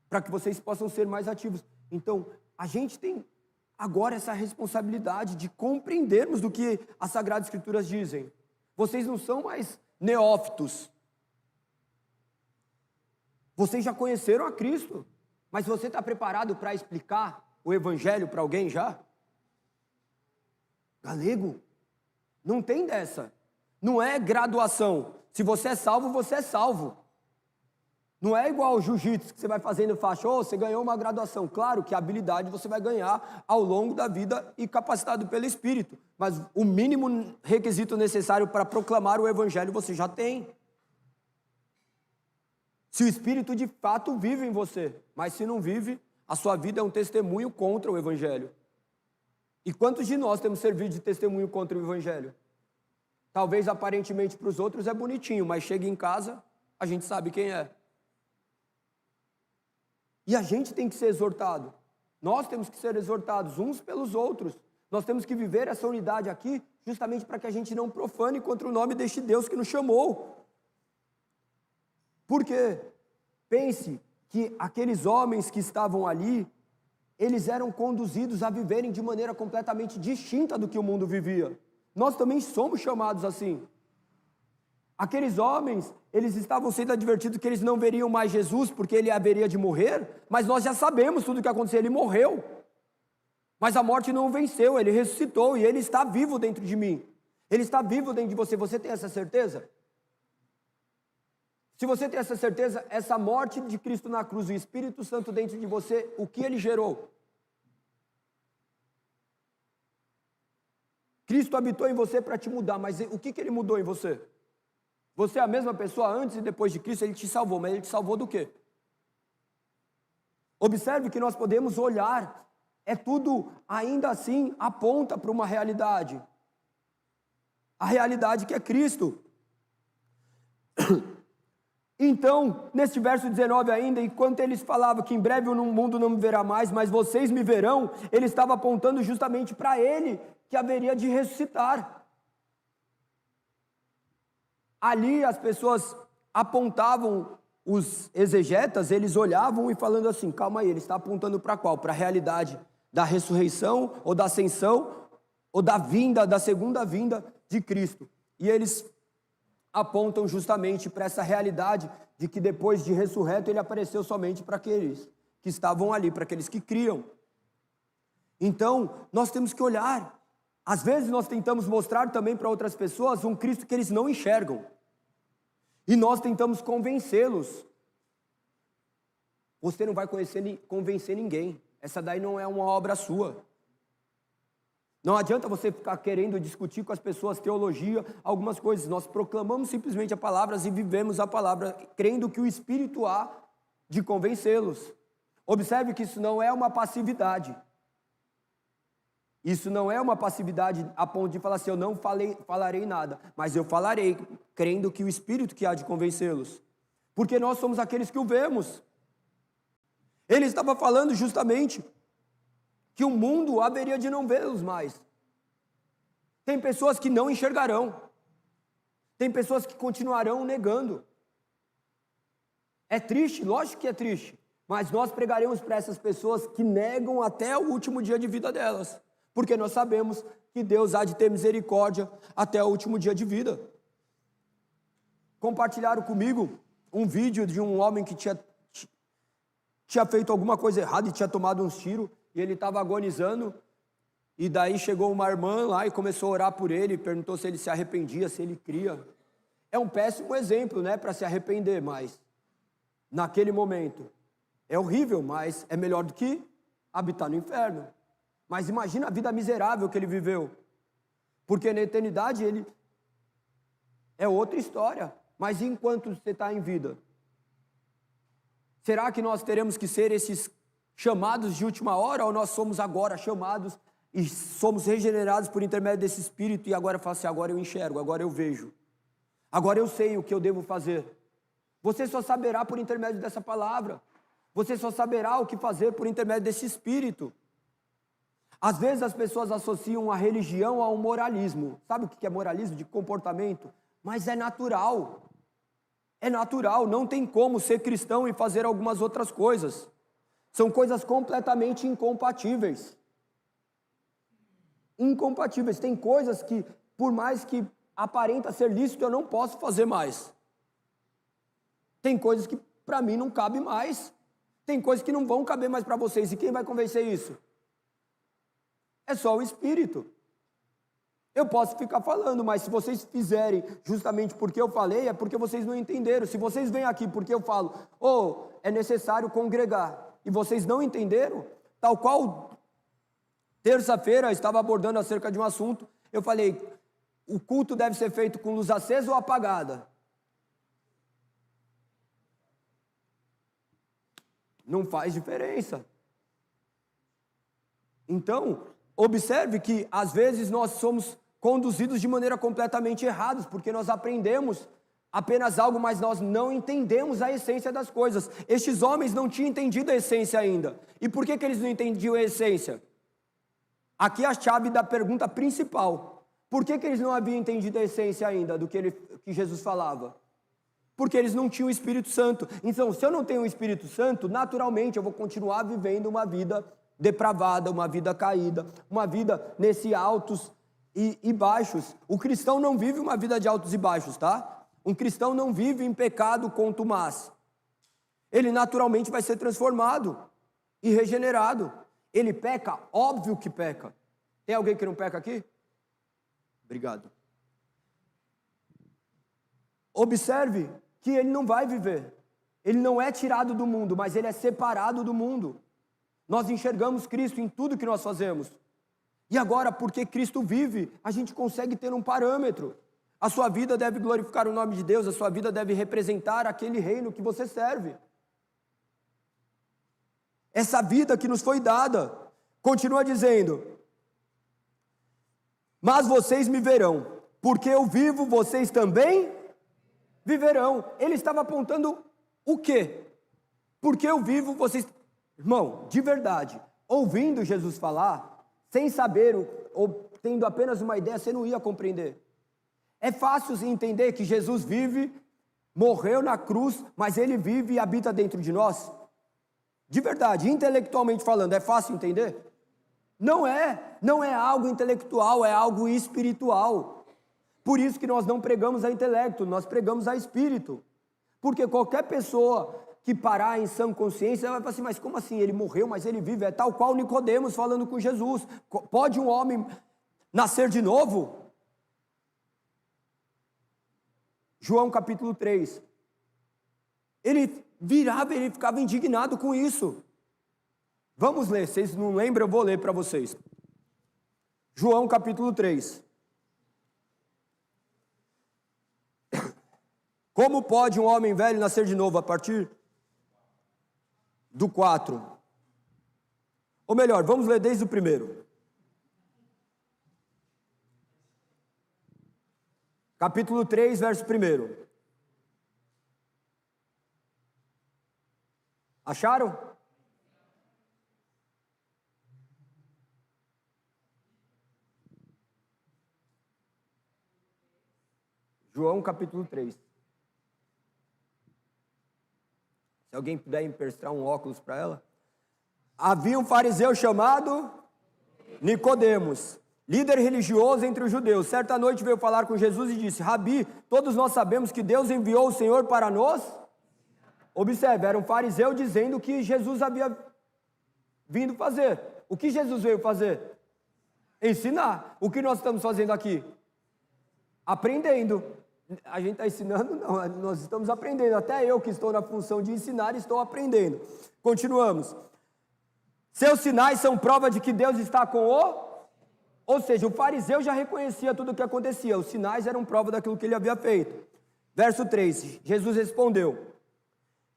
A: Para que vocês possam ser mais ativos. Então, a gente tem agora essa responsabilidade de compreendermos do que as Sagradas Escrituras dizem. Vocês não são mais neófitos. Vocês já conheceram a Cristo, mas você está preparado para explicar o Evangelho para alguém já? Galego, não tem dessa. Não é graduação. Se você é salvo, você é salvo. Não é igual ao jiu-jitsu que você vai fazendo faixa, você ganhou uma graduação. Claro que a habilidade você vai ganhar ao longo da vida e capacitado pelo Espírito. Mas o mínimo requisito necessário para proclamar o Evangelho você já tem. Se o Espírito de fato vive em você, mas se não vive, a sua vida é um testemunho contra o Evangelho. E quantos de nós temos servido de testemunho contra o Evangelho? Talvez aparentemente para os outros é bonitinho, mas chega em casa, a gente sabe quem é. E a gente tem que ser exortado. Nós temos que ser exortados uns pelos outros. Nós temos que viver essa unidade aqui, justamente para que a gente não profane contra o nome deste Deus que nos chamou. Porque, pense que aqueles homens que estavam ali, eles eram conduzidos a viverem de maneira completamente distinta do que o mundo vivia. Nós também somos chamados assim. Aqueles homens, eles estavam sendo advertidos que eles não veriam mais Jesus porque ele haveria de morrer, mas nós já sabemos tudo o que aconteceu, ele morreu. Mas a morte não o venceu, ele ressuscitou e ele está vivo dentro de mim. Ele está vivo dentro de você, você tem essa certeza? Se você tem essa certeza, essa morte de Cristo na cruz, o Espírito Santo dentro de você, o que ele gerou? Cristo habitou em você para te mudar, mas o que ele mudou em você? Você é a mesma pessoa antes e depois de Cristo, ele te salvou, mas ele te salvou do quê? Observe que nós podemos olhar, é tudo ainda assim aponta para uma realidade. A realidade que é Cristo. Então, neste verso 19 ainda, enquanto eles falavam que em breve o mundo não me verá mais, mas vocês me verão, ele estava apontando justamente para ele, que haveria de ressuscitar. Ali as pessoas apontavam, os exegetas, eles olhavam e falando assim, calma aí, ele está apontando para qual? Para a realidade da ressurreição, ou da ascensão, ou da vinda, da segunda vinda de Cristo. E eles apontam justamente para essa realidade de que depois de ressurreto ele apareceu somente para aqueles que estavam ali, para aqueles que criam. Então, nós temos que olhar. Às vezes nós tentamos mostrar também para outras pessoas um Cristo que eles não enxergam. E nós tentamos convencê-los. Você não vai convencer ninguém. Essa daí não é uma obra sua. Não adianta você ficar querendo discutir com as pessoas teologia, algumas coisas. Nós proclamamos simplesmente a palavra e vivemos a palavra, crendo que o Espírito há de convencê-los. Observe que isso não é uma passividade. Isso não é uma passividade a ponto de falar assim, eu não falarei nada, mas eu falarei, crendo que o Espírito que há de convencê-los. Porque nós somos aqueles que o vemos. Ele estava falando justamente que o mundo haveria de não vê-los mais. Tem pessoas que não enxergarão. Tem pessoas que continuarão negando. É triste, lógico que é triste, mas nós pregaremos para essas pessoas que negam até o último dia de vida delas, porque nós sabemos que Deus há de ter misericórdia até o último dia de vida. Compartilharam comigo um vídeo de um homem que tinha feito alguma coisa errada e tinha tomado uns tiros, e ele estava agonizando, e daí chegou uma irmã lá e começou a orar por ele, perguntou se ele se arrependia, se ele cria. É um péssimo exemplo, né, para se arrepender, mas naquele momento é horrível, mas é melhor do que habitar no inferno. Mas imagina a vida miserável que ele viveu, porque na eternidade ele é outra história. Mas enquanto você está em vida, será que nós teremos que ser esses chamados de última hora, ou nós somos agora chamados e somos regenerados por intermédio desse Espírito, e agora fala assim, agora eu enxergo, agora eu vejo, agora eu sei o que eu devo fazer? Você só saberá por intermédio dessa palavra, você só saberá o que fazer por intermédio desse Espírito. Às vezes as pessoas associam a religião ao moralismo. Sabe o que é moralismo? De comportamento. Mas é natural. É natural, não tem como ser cristão e fazer algumas outras coisas. São coisas completamente incompatíveis. Incompatíveis. Tem coisas que, por mais que aparenta ser lícito, eu não posso fazer mais. Tem coisas que para mim não cabe mais. Tem coisas que não vão caber mais para vocês. E quem vai convencer isso? É só o Espírito. Eu posso ficar falando, mas se vocês fizerem justamente porque eu falei, é porque vocês não entenderam. Se vocês vêm aqui porque eu falo, é necessário congregar, e vocês não entenderam, tal qual terça-feira eu estava abordando acerca de um assunto, eu falei, o culto deve ser feito com luz acesa ou apagada? Não faz diferença. Então, observe que às vezes nós somos conduzidos de maneira completamente errada, porque nós aprendemos apenas algo, mas nós não entendemos a essência das coisas. Estes homens não tinham entendido a essência ainda. E por que eles não entendiam a essência? Aqui é a chave da pergunta principal. Por que eles não haviam entendido a essência ainda do que Jesus falava? Porque eles não tinham o Espírito Santo. Então, se eu não tenho o Espírito Santo, naturalmente eu vou continuar vivendo uma vida depravada, uma vida caída, uma vida nesse altos e baixos. O cristão não vive uma vida de altos e baixos, tá? Um cristão não vive em pecado contumaz. Ele naturalmente vai ser transformado e regenerado. Ele peca? Óbvio que peca. Tem alguém que não peca aqui? Obrigado. Observe que ele não vai viver. Ele não é tirado do mundo, mas ele é separado do mundo. Nós enxergamos Cristo em tudo que nós fazemos. E agora, porque Cristo vive, a gente consegue ter um parâmetro. A sua vida deve glorificar o nome de Deus, a sua vida deve representar aquele reino que você serve. Essa vida que nos foi dada. Continua dizendo, mas vocês me verão, porque eu vivo, vocês também viverão. Ele estava apontando o quê? Porque eu vivo, vocês... Irmão, de verdade, ouvindo Jesus falar, sem saber ou tendo apenas uma ideia, você não ia compreender. É fácil entender que Jesus vive, morreu na cruz, mas Ele vive e habita dentro de nós? De verdade, intelectualmente falando, é fácil entender? Não é algo intelectual, é algo espiritual. Por isso que nós não pregamos a intelecto, nós pregamos a espírito. Porque qualquer pessoa que parar em sã consciência vai falar assim, mas como assim? Ele morreu, mas ele vive. É tal qual Nicodemos falando com Jesus. Pode um homem nascer de novo? João capítulo 3. Ele virava, ele ficava indignado com isso. Vamos ler, vocês não lembram, eu vou ler para vocês. João capítulo 3. Como pode um homem velho nascer de novo? A partir do 4. Ou melhor, vamos ler desde o primeiro. Capítulo 3, verso 1. Acharam? João capítulo 3. Se alguém puder emprestar um óculos para ela. Havia um fariseu chamado Nicodemos, líder religioso entre os judeus. Certa noite veio falar com Jesus e disse: Rabi, todos nós sabemos que Deus enviou o Senhor para nos... Observe, era um fariseu dizendo que Jesus havia vindo fazer. O que Jesus veio fazer? Ensinar. O que nós estamos fazendo aqui? Aprendendo. A gente está ensinando? Não, nós estamos aprendendo. Até eu que estou na função de ensinar, estou aprendendo. Continuamos. Seus sinais são prova de que Deus está com o... Ou seja, o fariseu já reconhecia tudo o que acontecia. Os sinais eram prova daquilo que ele havia feito. Verso 3. Jesus respondeu: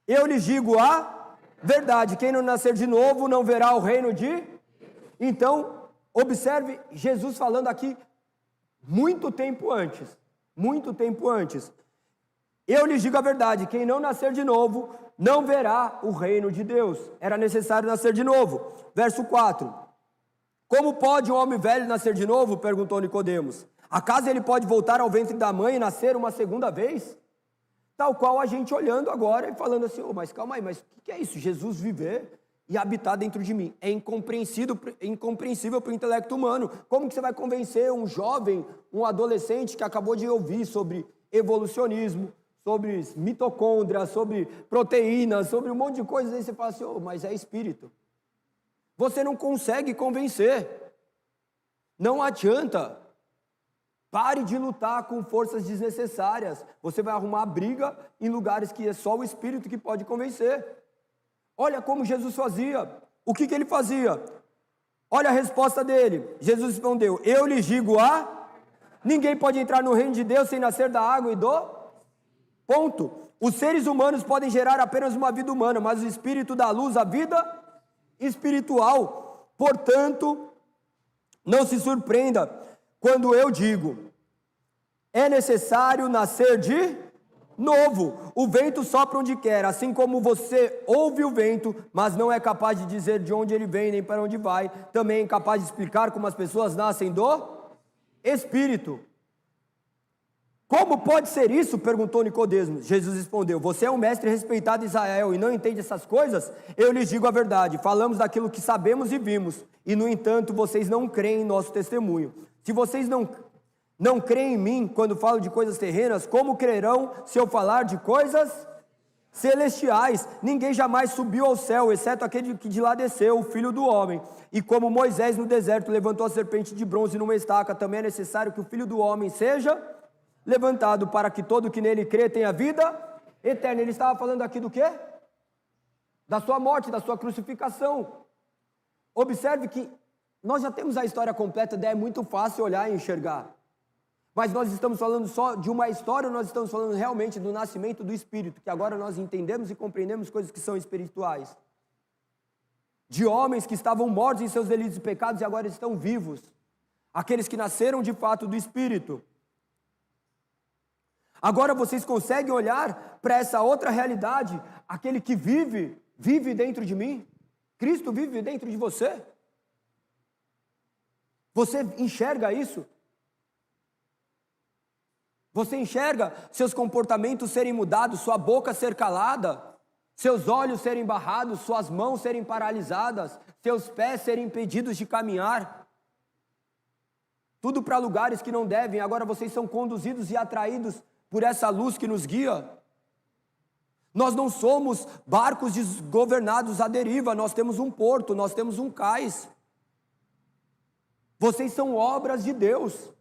A: eu lhes digo a verdade, quem não nascer de novo não verá o reino de... Então, observe Jesus falando aqui muito tempo antes. Eu lhes digo a verdade, quem não nascer de novo não verá o reino de Deus. Era necessário nascer de novo. Verso 4. Como pode um homem velho nascer de novo? Perguntou Nicodemos. Acaso ele pode voltar ao ventre da mãe e nascer uma segunda vez? Tal qual a gente olhando agora e falando assim, mas calma aí, mas o que é isso? Jesus viver e habitar dentro de mim. É incompreensível para o intelecto humano. Como que você vai convencer um jovem, um adolescente que acabou de ouvir sobre evolucionismo, sobre mitocôndria, sobre proteínas, sobre um monte de coisas, aí você fala assim, mas é espírito. Você não consegue convencer. Não adianta. Pare de lutar com forças desnecessárias. Você vai arrumar briga em lugares que é só o Espírito que pode convencer. Olha como Jesus fazia. O que ele fazia? Olha a resposta dele. Jesus respondeu: eu lhes digo ninguém pode entrar no reino de Deus sem nascer da água e do... Ponto. Os seres humanos podem gerar apenas uma vida humana, mas o Espírito dá luz à vida espiritual. Portanto, não se surpreenda quando eu digo, é necessário nascer de novo. O vento sopra onde quer, assim como você ouve o vento, mas não é capaz de dizer de onde ele vem nem para onde vai, também é incapaz de explicar como as pessoas nascem do Espírito. Como pode ser isso? Perguntou Nicodemos. Jesus respondeu: você é um mestre respeitado em Israel e não entende essas coisas? Eu lhes digo a verdade, falamos daquilo que sabemos e vimos, e no entanto vocês não creem em nosso testemunho. Se vocês não creem em mim quando falo de coisas terrenas, como crerão se eu falar de coisas celestiais? Ninguém jamais subiu ao céu, exceto aquele que de lá desceu, o Filho do Homem. E como Moisés no deserto levantou a serpente de bronze numa estaca, também é necessário que o Filho do Homem seja levantado, para que todo que nele crê tenha vida eterna. Ele estava falando aqui do quê? Da sua morte, da sua crucificação. Observe que nós já temos a história completa, daí é muito fácil olhar e enxergar. Mas nós estamos falando só de uma história, ou nós estamos falando realmente do nascimento do Espírito, que agora nós entendemos e compreendemos coisas que são espirituais. De homens que estavam mortos em seus delitos e pecados e agora estão vivos. Aqueles que nasceram de fato do Espírito. Agora vocês conseguem olhar para essa outra realidade, aquele que vive dentro de mim? Cristo vive dentro de você? Você enxerga isso? Você enxerga seus comportamentos serem mudados, sua boca ser calada, seus olhos serem barrados, suas mãos serem paralisadas, seus pés serem impedidos de caminhar? tudo para lugares que não devem, agora vocês são conduzidos e atraídos por essa luz que nos guia. Nós não somos barcos desgovernados à deriva, nós temos um porto, nós temos um cais. Vocês são obras de Deus.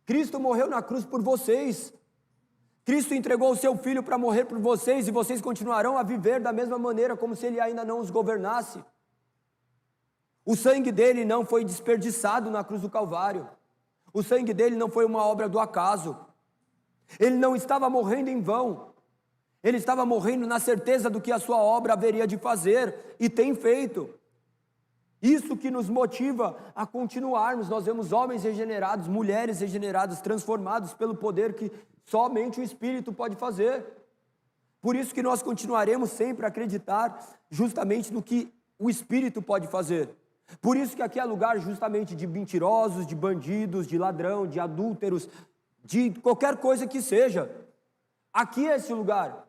A: Cristo morreu na cruz por vocês. Cristo entregou o seu Filho para morrer por vocês e vocês continuarão a viver da mesma maneira como se Ele ainda não os governasse. O sangue dele não foi desperdiçado na cruz do Calvário. O sangue dele não foi uma obra do acaso. Ele não estava morrendo em vão. Ele estava morrendo na certeza do que a sua obra haveria de fazer e tem feito. Isso que nos motiva a continuarmos. Nós vemos homens regenerados, mulheres regeneradas, transformados pelo poder que somente o Espírito pode fazer. Por isso que nós continuaremos sempre a acreditar justamente no que o Espírito pode fazer. Por isso que aqui é lugar justamente de mentirosos, de bandidos, de ladrão, de adúlteros, de qualquer coisa que seja. Aqui é esse lugar.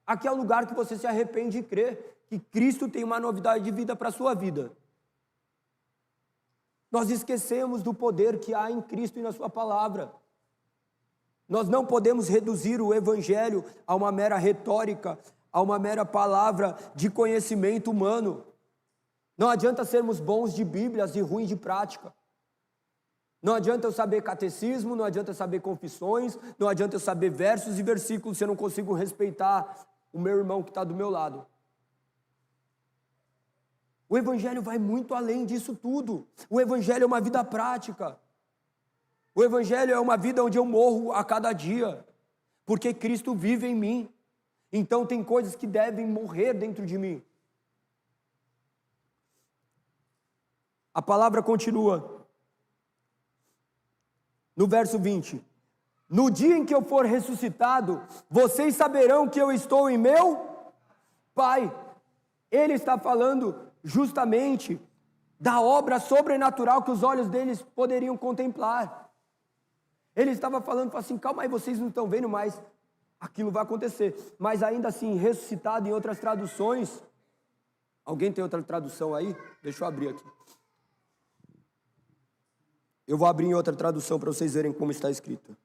A: Aqui é o lugar que você se arrepende e crê que Cristo tem uma novidade de vida para a sua vida. Nós esquecemos do poder que há em Cristo e na sua palavra. Nós não podemos reduzir o Evangelho a uma mera retórica, a uma mera palavra de conhecimento humano. Não adianta sermos bons de Bíblias e ruins de prática. Não adianta eu saber catecismo, não adianta eu saber confissões, não adianta eu saber versos e versículos se eu não consigo respeitar o meu irmão que está do meu lado. O Evangelho vai muito além disso tudo. O Evangelho é uma vida prática. O Evangelho é uma vida onde eu morro a cada dia, porque Cristo vive em mim. Então tem coisas que devem morrer dentro de mim. A palavra continua. No verso 20. No dia em que eu for ressuscitado, vocês saberão que eu estou em meu Pai. Ele está falando justamente da obra sobrenatural que os olhos deles poderiam contemplar. Ele estava falando assim, calma aí, vocês não estão vendo, mas aquilo vai acontecer. Mas ainda assim, ressuscitado em outras traduções. Alguém tem outra tradução aí? Deixa eu abrir aqui. Eu vou abrir em outra tradução para vocês verem como está escrito.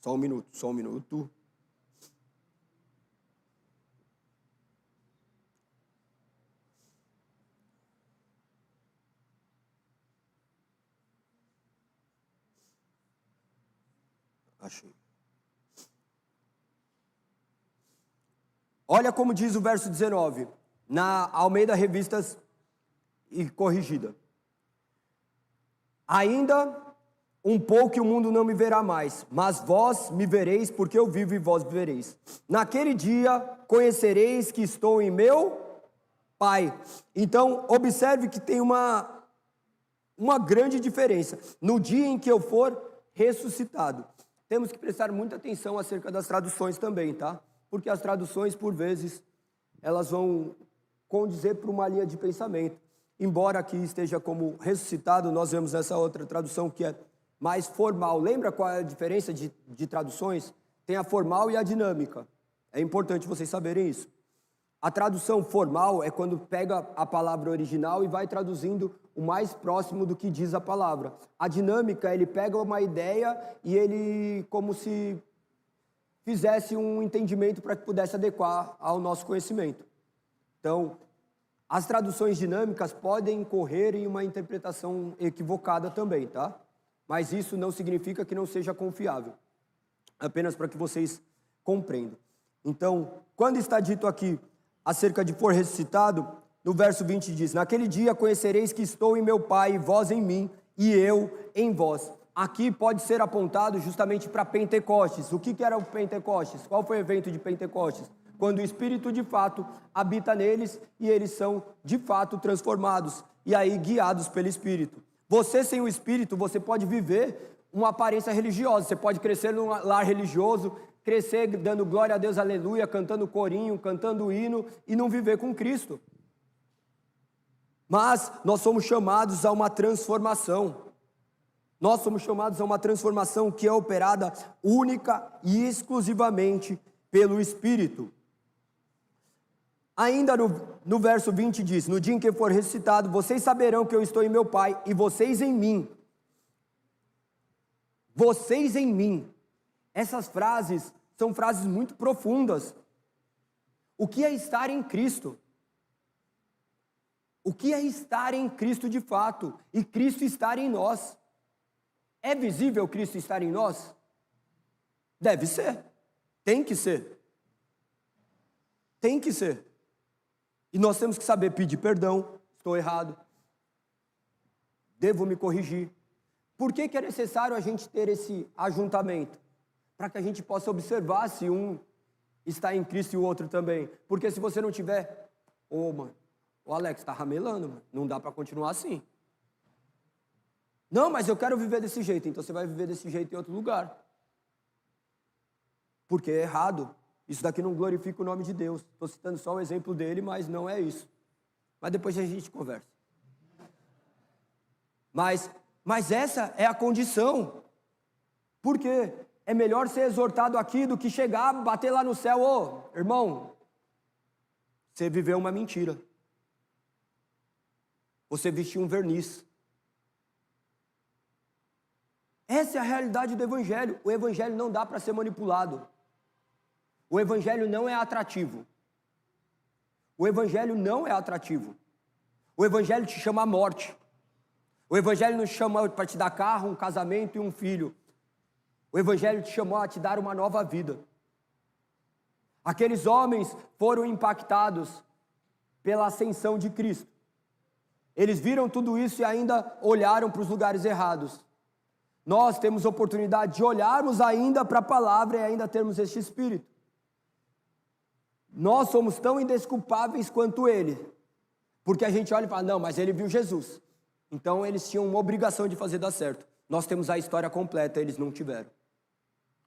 A: Só um minuto. Achei. Olha como diz o verso 19, na Almeida Revistas e Corrigida. Ainda um pouco e o mundo não me verá mais, mas vós me vereis, porque eu vivo e vós vivereis. Naquele dia conhecereis que estou em meu Pai. Então, observe que tem uma grande diferença. No dia em que eu for ressuscitado. Temos que prestar muita atenção acerca das traduções também, tá? Porque as traduções, por vezes, elas vão condizer para uma linha de pensamento. Embora aqui esteja como ressuscitado, nós vemos essa outra tradução que é mais formal. Lembra qual é a diferença de traduções? Tem a formal e a dinâmica. É importante vocês saberem isso. A tradução formal é quando pega a palavra original e vai traduzindo o mais próximo do que diz a palavra. A dinâmica, ele pega uma ideia e ele como se fizesse um entendimento para que pudesse adequar ao nosso conhecimento. Então, as traduções dinâmicas podem incorrer em uma interpretação equivocada também, tá? Mas isso não significa que não seja confiável. Apenas para que vocês compreendam. Então, quando está dito aqui acerca de for ressuscitado, no verso 20 diz, naquele dia conhecereis que estou em meu Pai, e vós em mim, e eu em vós. Aqui pode ser apontado justamente para Pentecostes. O que era o Pentecostes? Qual foi o evento de Pentecostes? Quando o Espírito de fato habita neles e eles são de fato transformados e aí guiados pelo Espírito. Você sem o Espírito, você pode viver uma aparência religiosa. Você pode crescer num lar religioso, crescer dando glória a Deus, aleluia, cantando corinho, cantando hino e não viver com Cristo. Mas nós somos chamados a uma transformação. Nós somos chamados a uma transformação que é operada única e exclusivamente pelo Espírito. Ainda no verso 20 diz: no dia em que for ressuscitado, vocês saberão que eu estou em meu Pai e vocês em mim. Vocês em mim. Essas frases são frases muito profundas. O que é estar em Cristo? O que é estar em Cristo de fato? E Cristo estar em nós? É visível Cristo estar em nós? Deve ser. Tem que ser. Tem que ser. E nós temos que saber pedir perdão. Estou errado. Devo me corrigir. Por que é necessário a gente ter esse ajuntamento? Para que a gente possa observar se um está em Cristo e o outro também. Porque se você não tiver... mano, o Alex está ramelando, mano. Não dá para continuar assim. Não, mas eu quero viver desse jeito. Então você vai viver desse jeito em outro lugar. Porque é errado. Isso daqui não glorifica o nome de Deus. Estou citando só um exemplo dele, mas não é isso. Mas depois a gente conversa. Mas essa é a condição. Por quê? É melhor ser exortado aqui do que chegar, bater lá no céu. Ô, irmão, você viveu uma mentira. Você vestiu um verniz. Essa é a realidade do Evangelho. O Evangelho não dá para ser manipulado. O Evangelho não é atrativo. O Evangelho não é atrativo. O Evangelho te chama à morte. O Evangelho não te chama para te dar carro, um casamento e um filho. O Evangelho te chamou a te dar uma nova vida. Aqueles homens foram impactados pela ascensão de Cristo. Eles viram tudo isso e ainda olharam para os lugares errados. Nós temos oportunidade de olharmos ainda para a palavra e ainda termos este espírito. Nós somos tão indesculpáveis quanto ele. Porque a gente olha e fala, não, mas ele viu Jesus. Então eles tinham uma obrigação de fazer dar certo. Nós temos a história completa, eles não tiveram.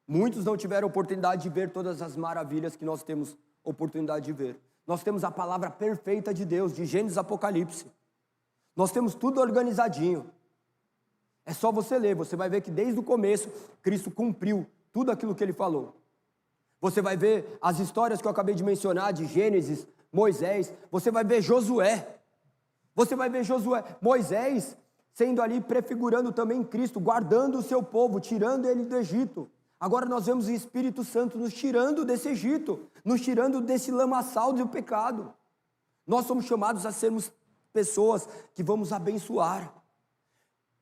A: Muitos não tiveram oportunidade de ver todas as maravilhas que nós temos oportunidade de ver. Nós temos a palavra perfeita de Deus, de Gênesis a Apocalipse. Nós temos tudo organizadinho. É só você ler, você vai ver que desde o começo, Cristo cumpriu tudo aquilo que ele falou. Você vai ver as histórias que eu acabei de mencionar, de Gênesis, Moisés, você vai ver Josué. Você vai ver Josué, Moisés, sendo ali prefigurando também Cristo, guardando o seu povo, tirando ele do Egito. Agora nós vemos o Espírito Santo nos tirando desse Egito, nos tirando desse lamaçal do pecado. Nós somos chamados a sermos pessoas que vamos abençoar.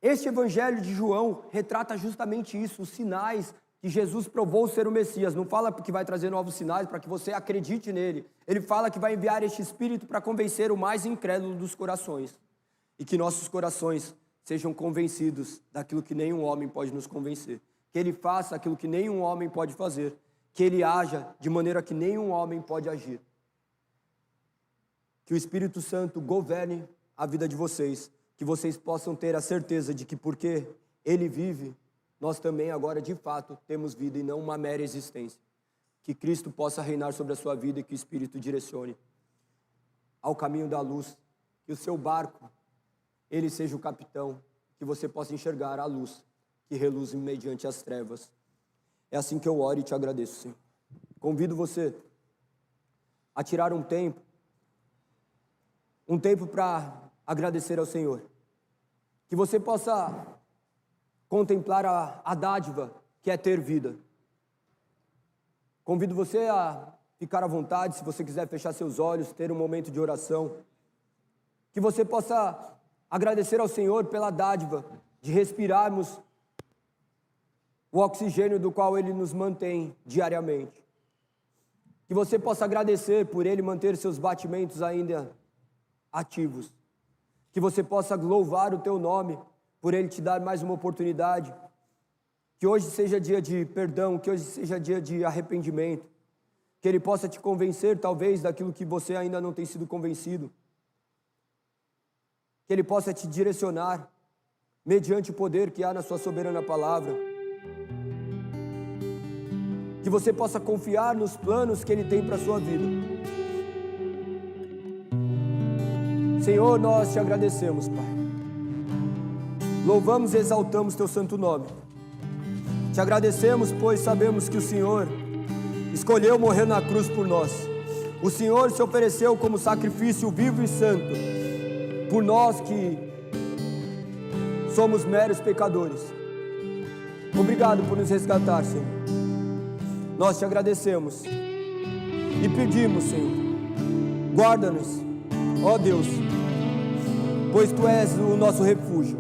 A: Este Evangelho de João retrata justamente isso, os sinais que Jesus provou ser o Messias. Não fala que vai trazer novos sinais para que você acredite nele. Ele fala que vai enviar este Espírito para convencer o mais incrédulo dos corações. E que nossos corações sejam convencidos daquilo que nenhum homem pode nos convencer. Que ele faça aquilo que nenhum homem pode fazer. Que ele haja de maneira que nenhum homem pode agir. Que o Espírito Santo governe a vida de vocês. Que vocês possam ter a certeza de que porque ele vive, nós também agora de fato temos vida e não uma mera existência. Que Cristo possa reinar sobre a sua vida e que o Espírito direcione ao caminho da luz. Que o seu barco, ele seja o capitão, que você possa enxergar a luz que reluz mediante as trevas. É assim que eu oro e te agradeço, Senhor. Convido você a tirar um tempo para agradecer ao Senhor. Que você possa contemplar a dádiva que é ter vida. Convido você a ficar à vontade, se você quiser fechar seus olhos, ter um momento de oração. Que você possa agradecer ao Senhor pela dádiva de respirarmos o oxigênio do qual Ele nos mantém diariamente. Que você possa agradecer por Ele manter seus batimentos ainda ativos. Que você possa louvar o teu nome por Ele te dar mais uma oportunidade. Que hoje seja dia de perdão, que hoje seja dia de arrependimento. Que Ele possa te convencer, talvez, daquilo que você ainda não tem sido convencido. Que Ele possa te direcionar, mediante o poder que há na sua soberana palavra. Que você possa confiar nos planos que Ele tem para a sua vida. Senhor, nós te agradecemos, Pai. Louvamos e exaltamos teu santo nome. Te agradecemos, pois sabemos que o Senhor escolheu morrer na cruz por nós. O Senhor se ofereceu como sacrifício vivo e santo por nós que somos meros pecadores. Obrigado por nos resgatar, Senhor. Nós te agradecemos e pedimos, Senhor, guarda-nos, ó Deus, pois Tu és o nosso refúgio,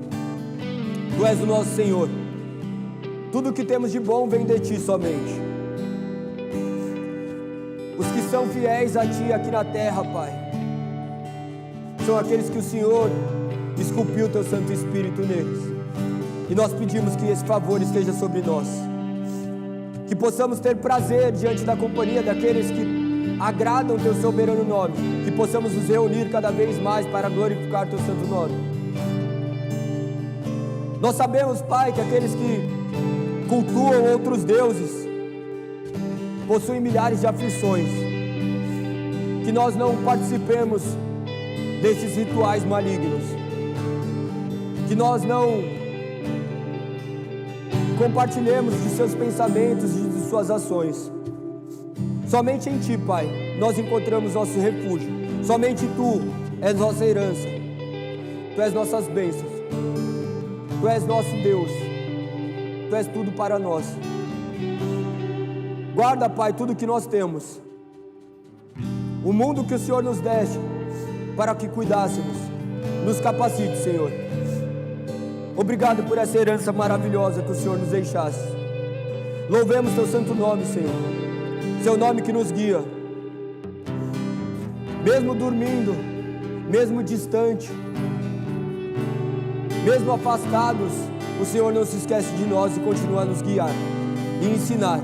A: Tu és o nosso Senhor. Tudo que temos de bom vem de Ti somente. Os que são fiéis a Ti aqui na terra, Pai, são aqueles que o Senhor esculpiu o Teu Santo Espírito neles. E nós pedimos que esse favor esteja sobre nós, que possamos ter prazer diante da companhia daqueles que agradam o Teu soberano nome, que possamos nos reunir cada vez mais para glorificar Teu santo nome. Nós sabemos, Pai, que aqueles que cultuam outros deuses possuem milhares de aflições, que nós não participemos desses rituais malignos, que nós não compartilhemos de seus pensamentos e de suas ações. Somente em Ti, Pai, nós encontramos nosso refúgio. Somente Tu és nossa herança. Tu és nossas bênçãos. Tu és nosso Deus. Tu és tudo para nós. Guarda, Pai, tudo que nós temos. O mundo que o Senhor nos deste para que cuidássemos. Nos capacite, Senhor. Obrigado por essa herança maravilhosa que o Senhor nos deixasse. Louvemos Teu santo nome, Senhor. Seu nome que nos guia. Mesmo dormindo, mesmo distante, mesmo afastados, o Senhor não se esquece de nós e continua a nos guiar e ensinar.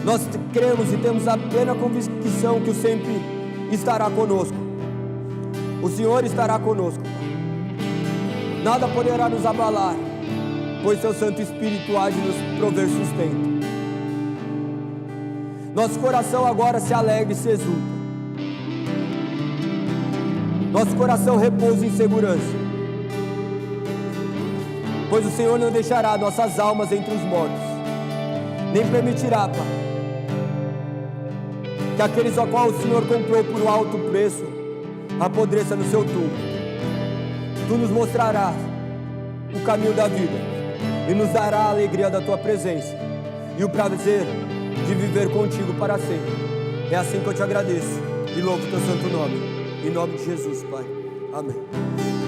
A: Nós cremos e temos a plena convicção que o sempre estará conosco. O Senhor estará conosco. Nada poderá nos abalar, pois Seu Santo Espírito há de nos prover sustento. Nosso coração agora se alegra e se exulta. Nosso coração repousa em segurança, pois o Senhor não deixará nossas almas entre os mortos, nem permitirá, Pai, que aqueles a qual o Senhor comprou por um alto preço apodreça no Seu túmulo. Tu nos mostrarás o caminho da vida e nos dará a alegria da Tua presença e o prazer de viver contigo para sempre. É assim que eu te agradeço e louvo Teu santo nome. Em nome de Jesus, Pai. Amém.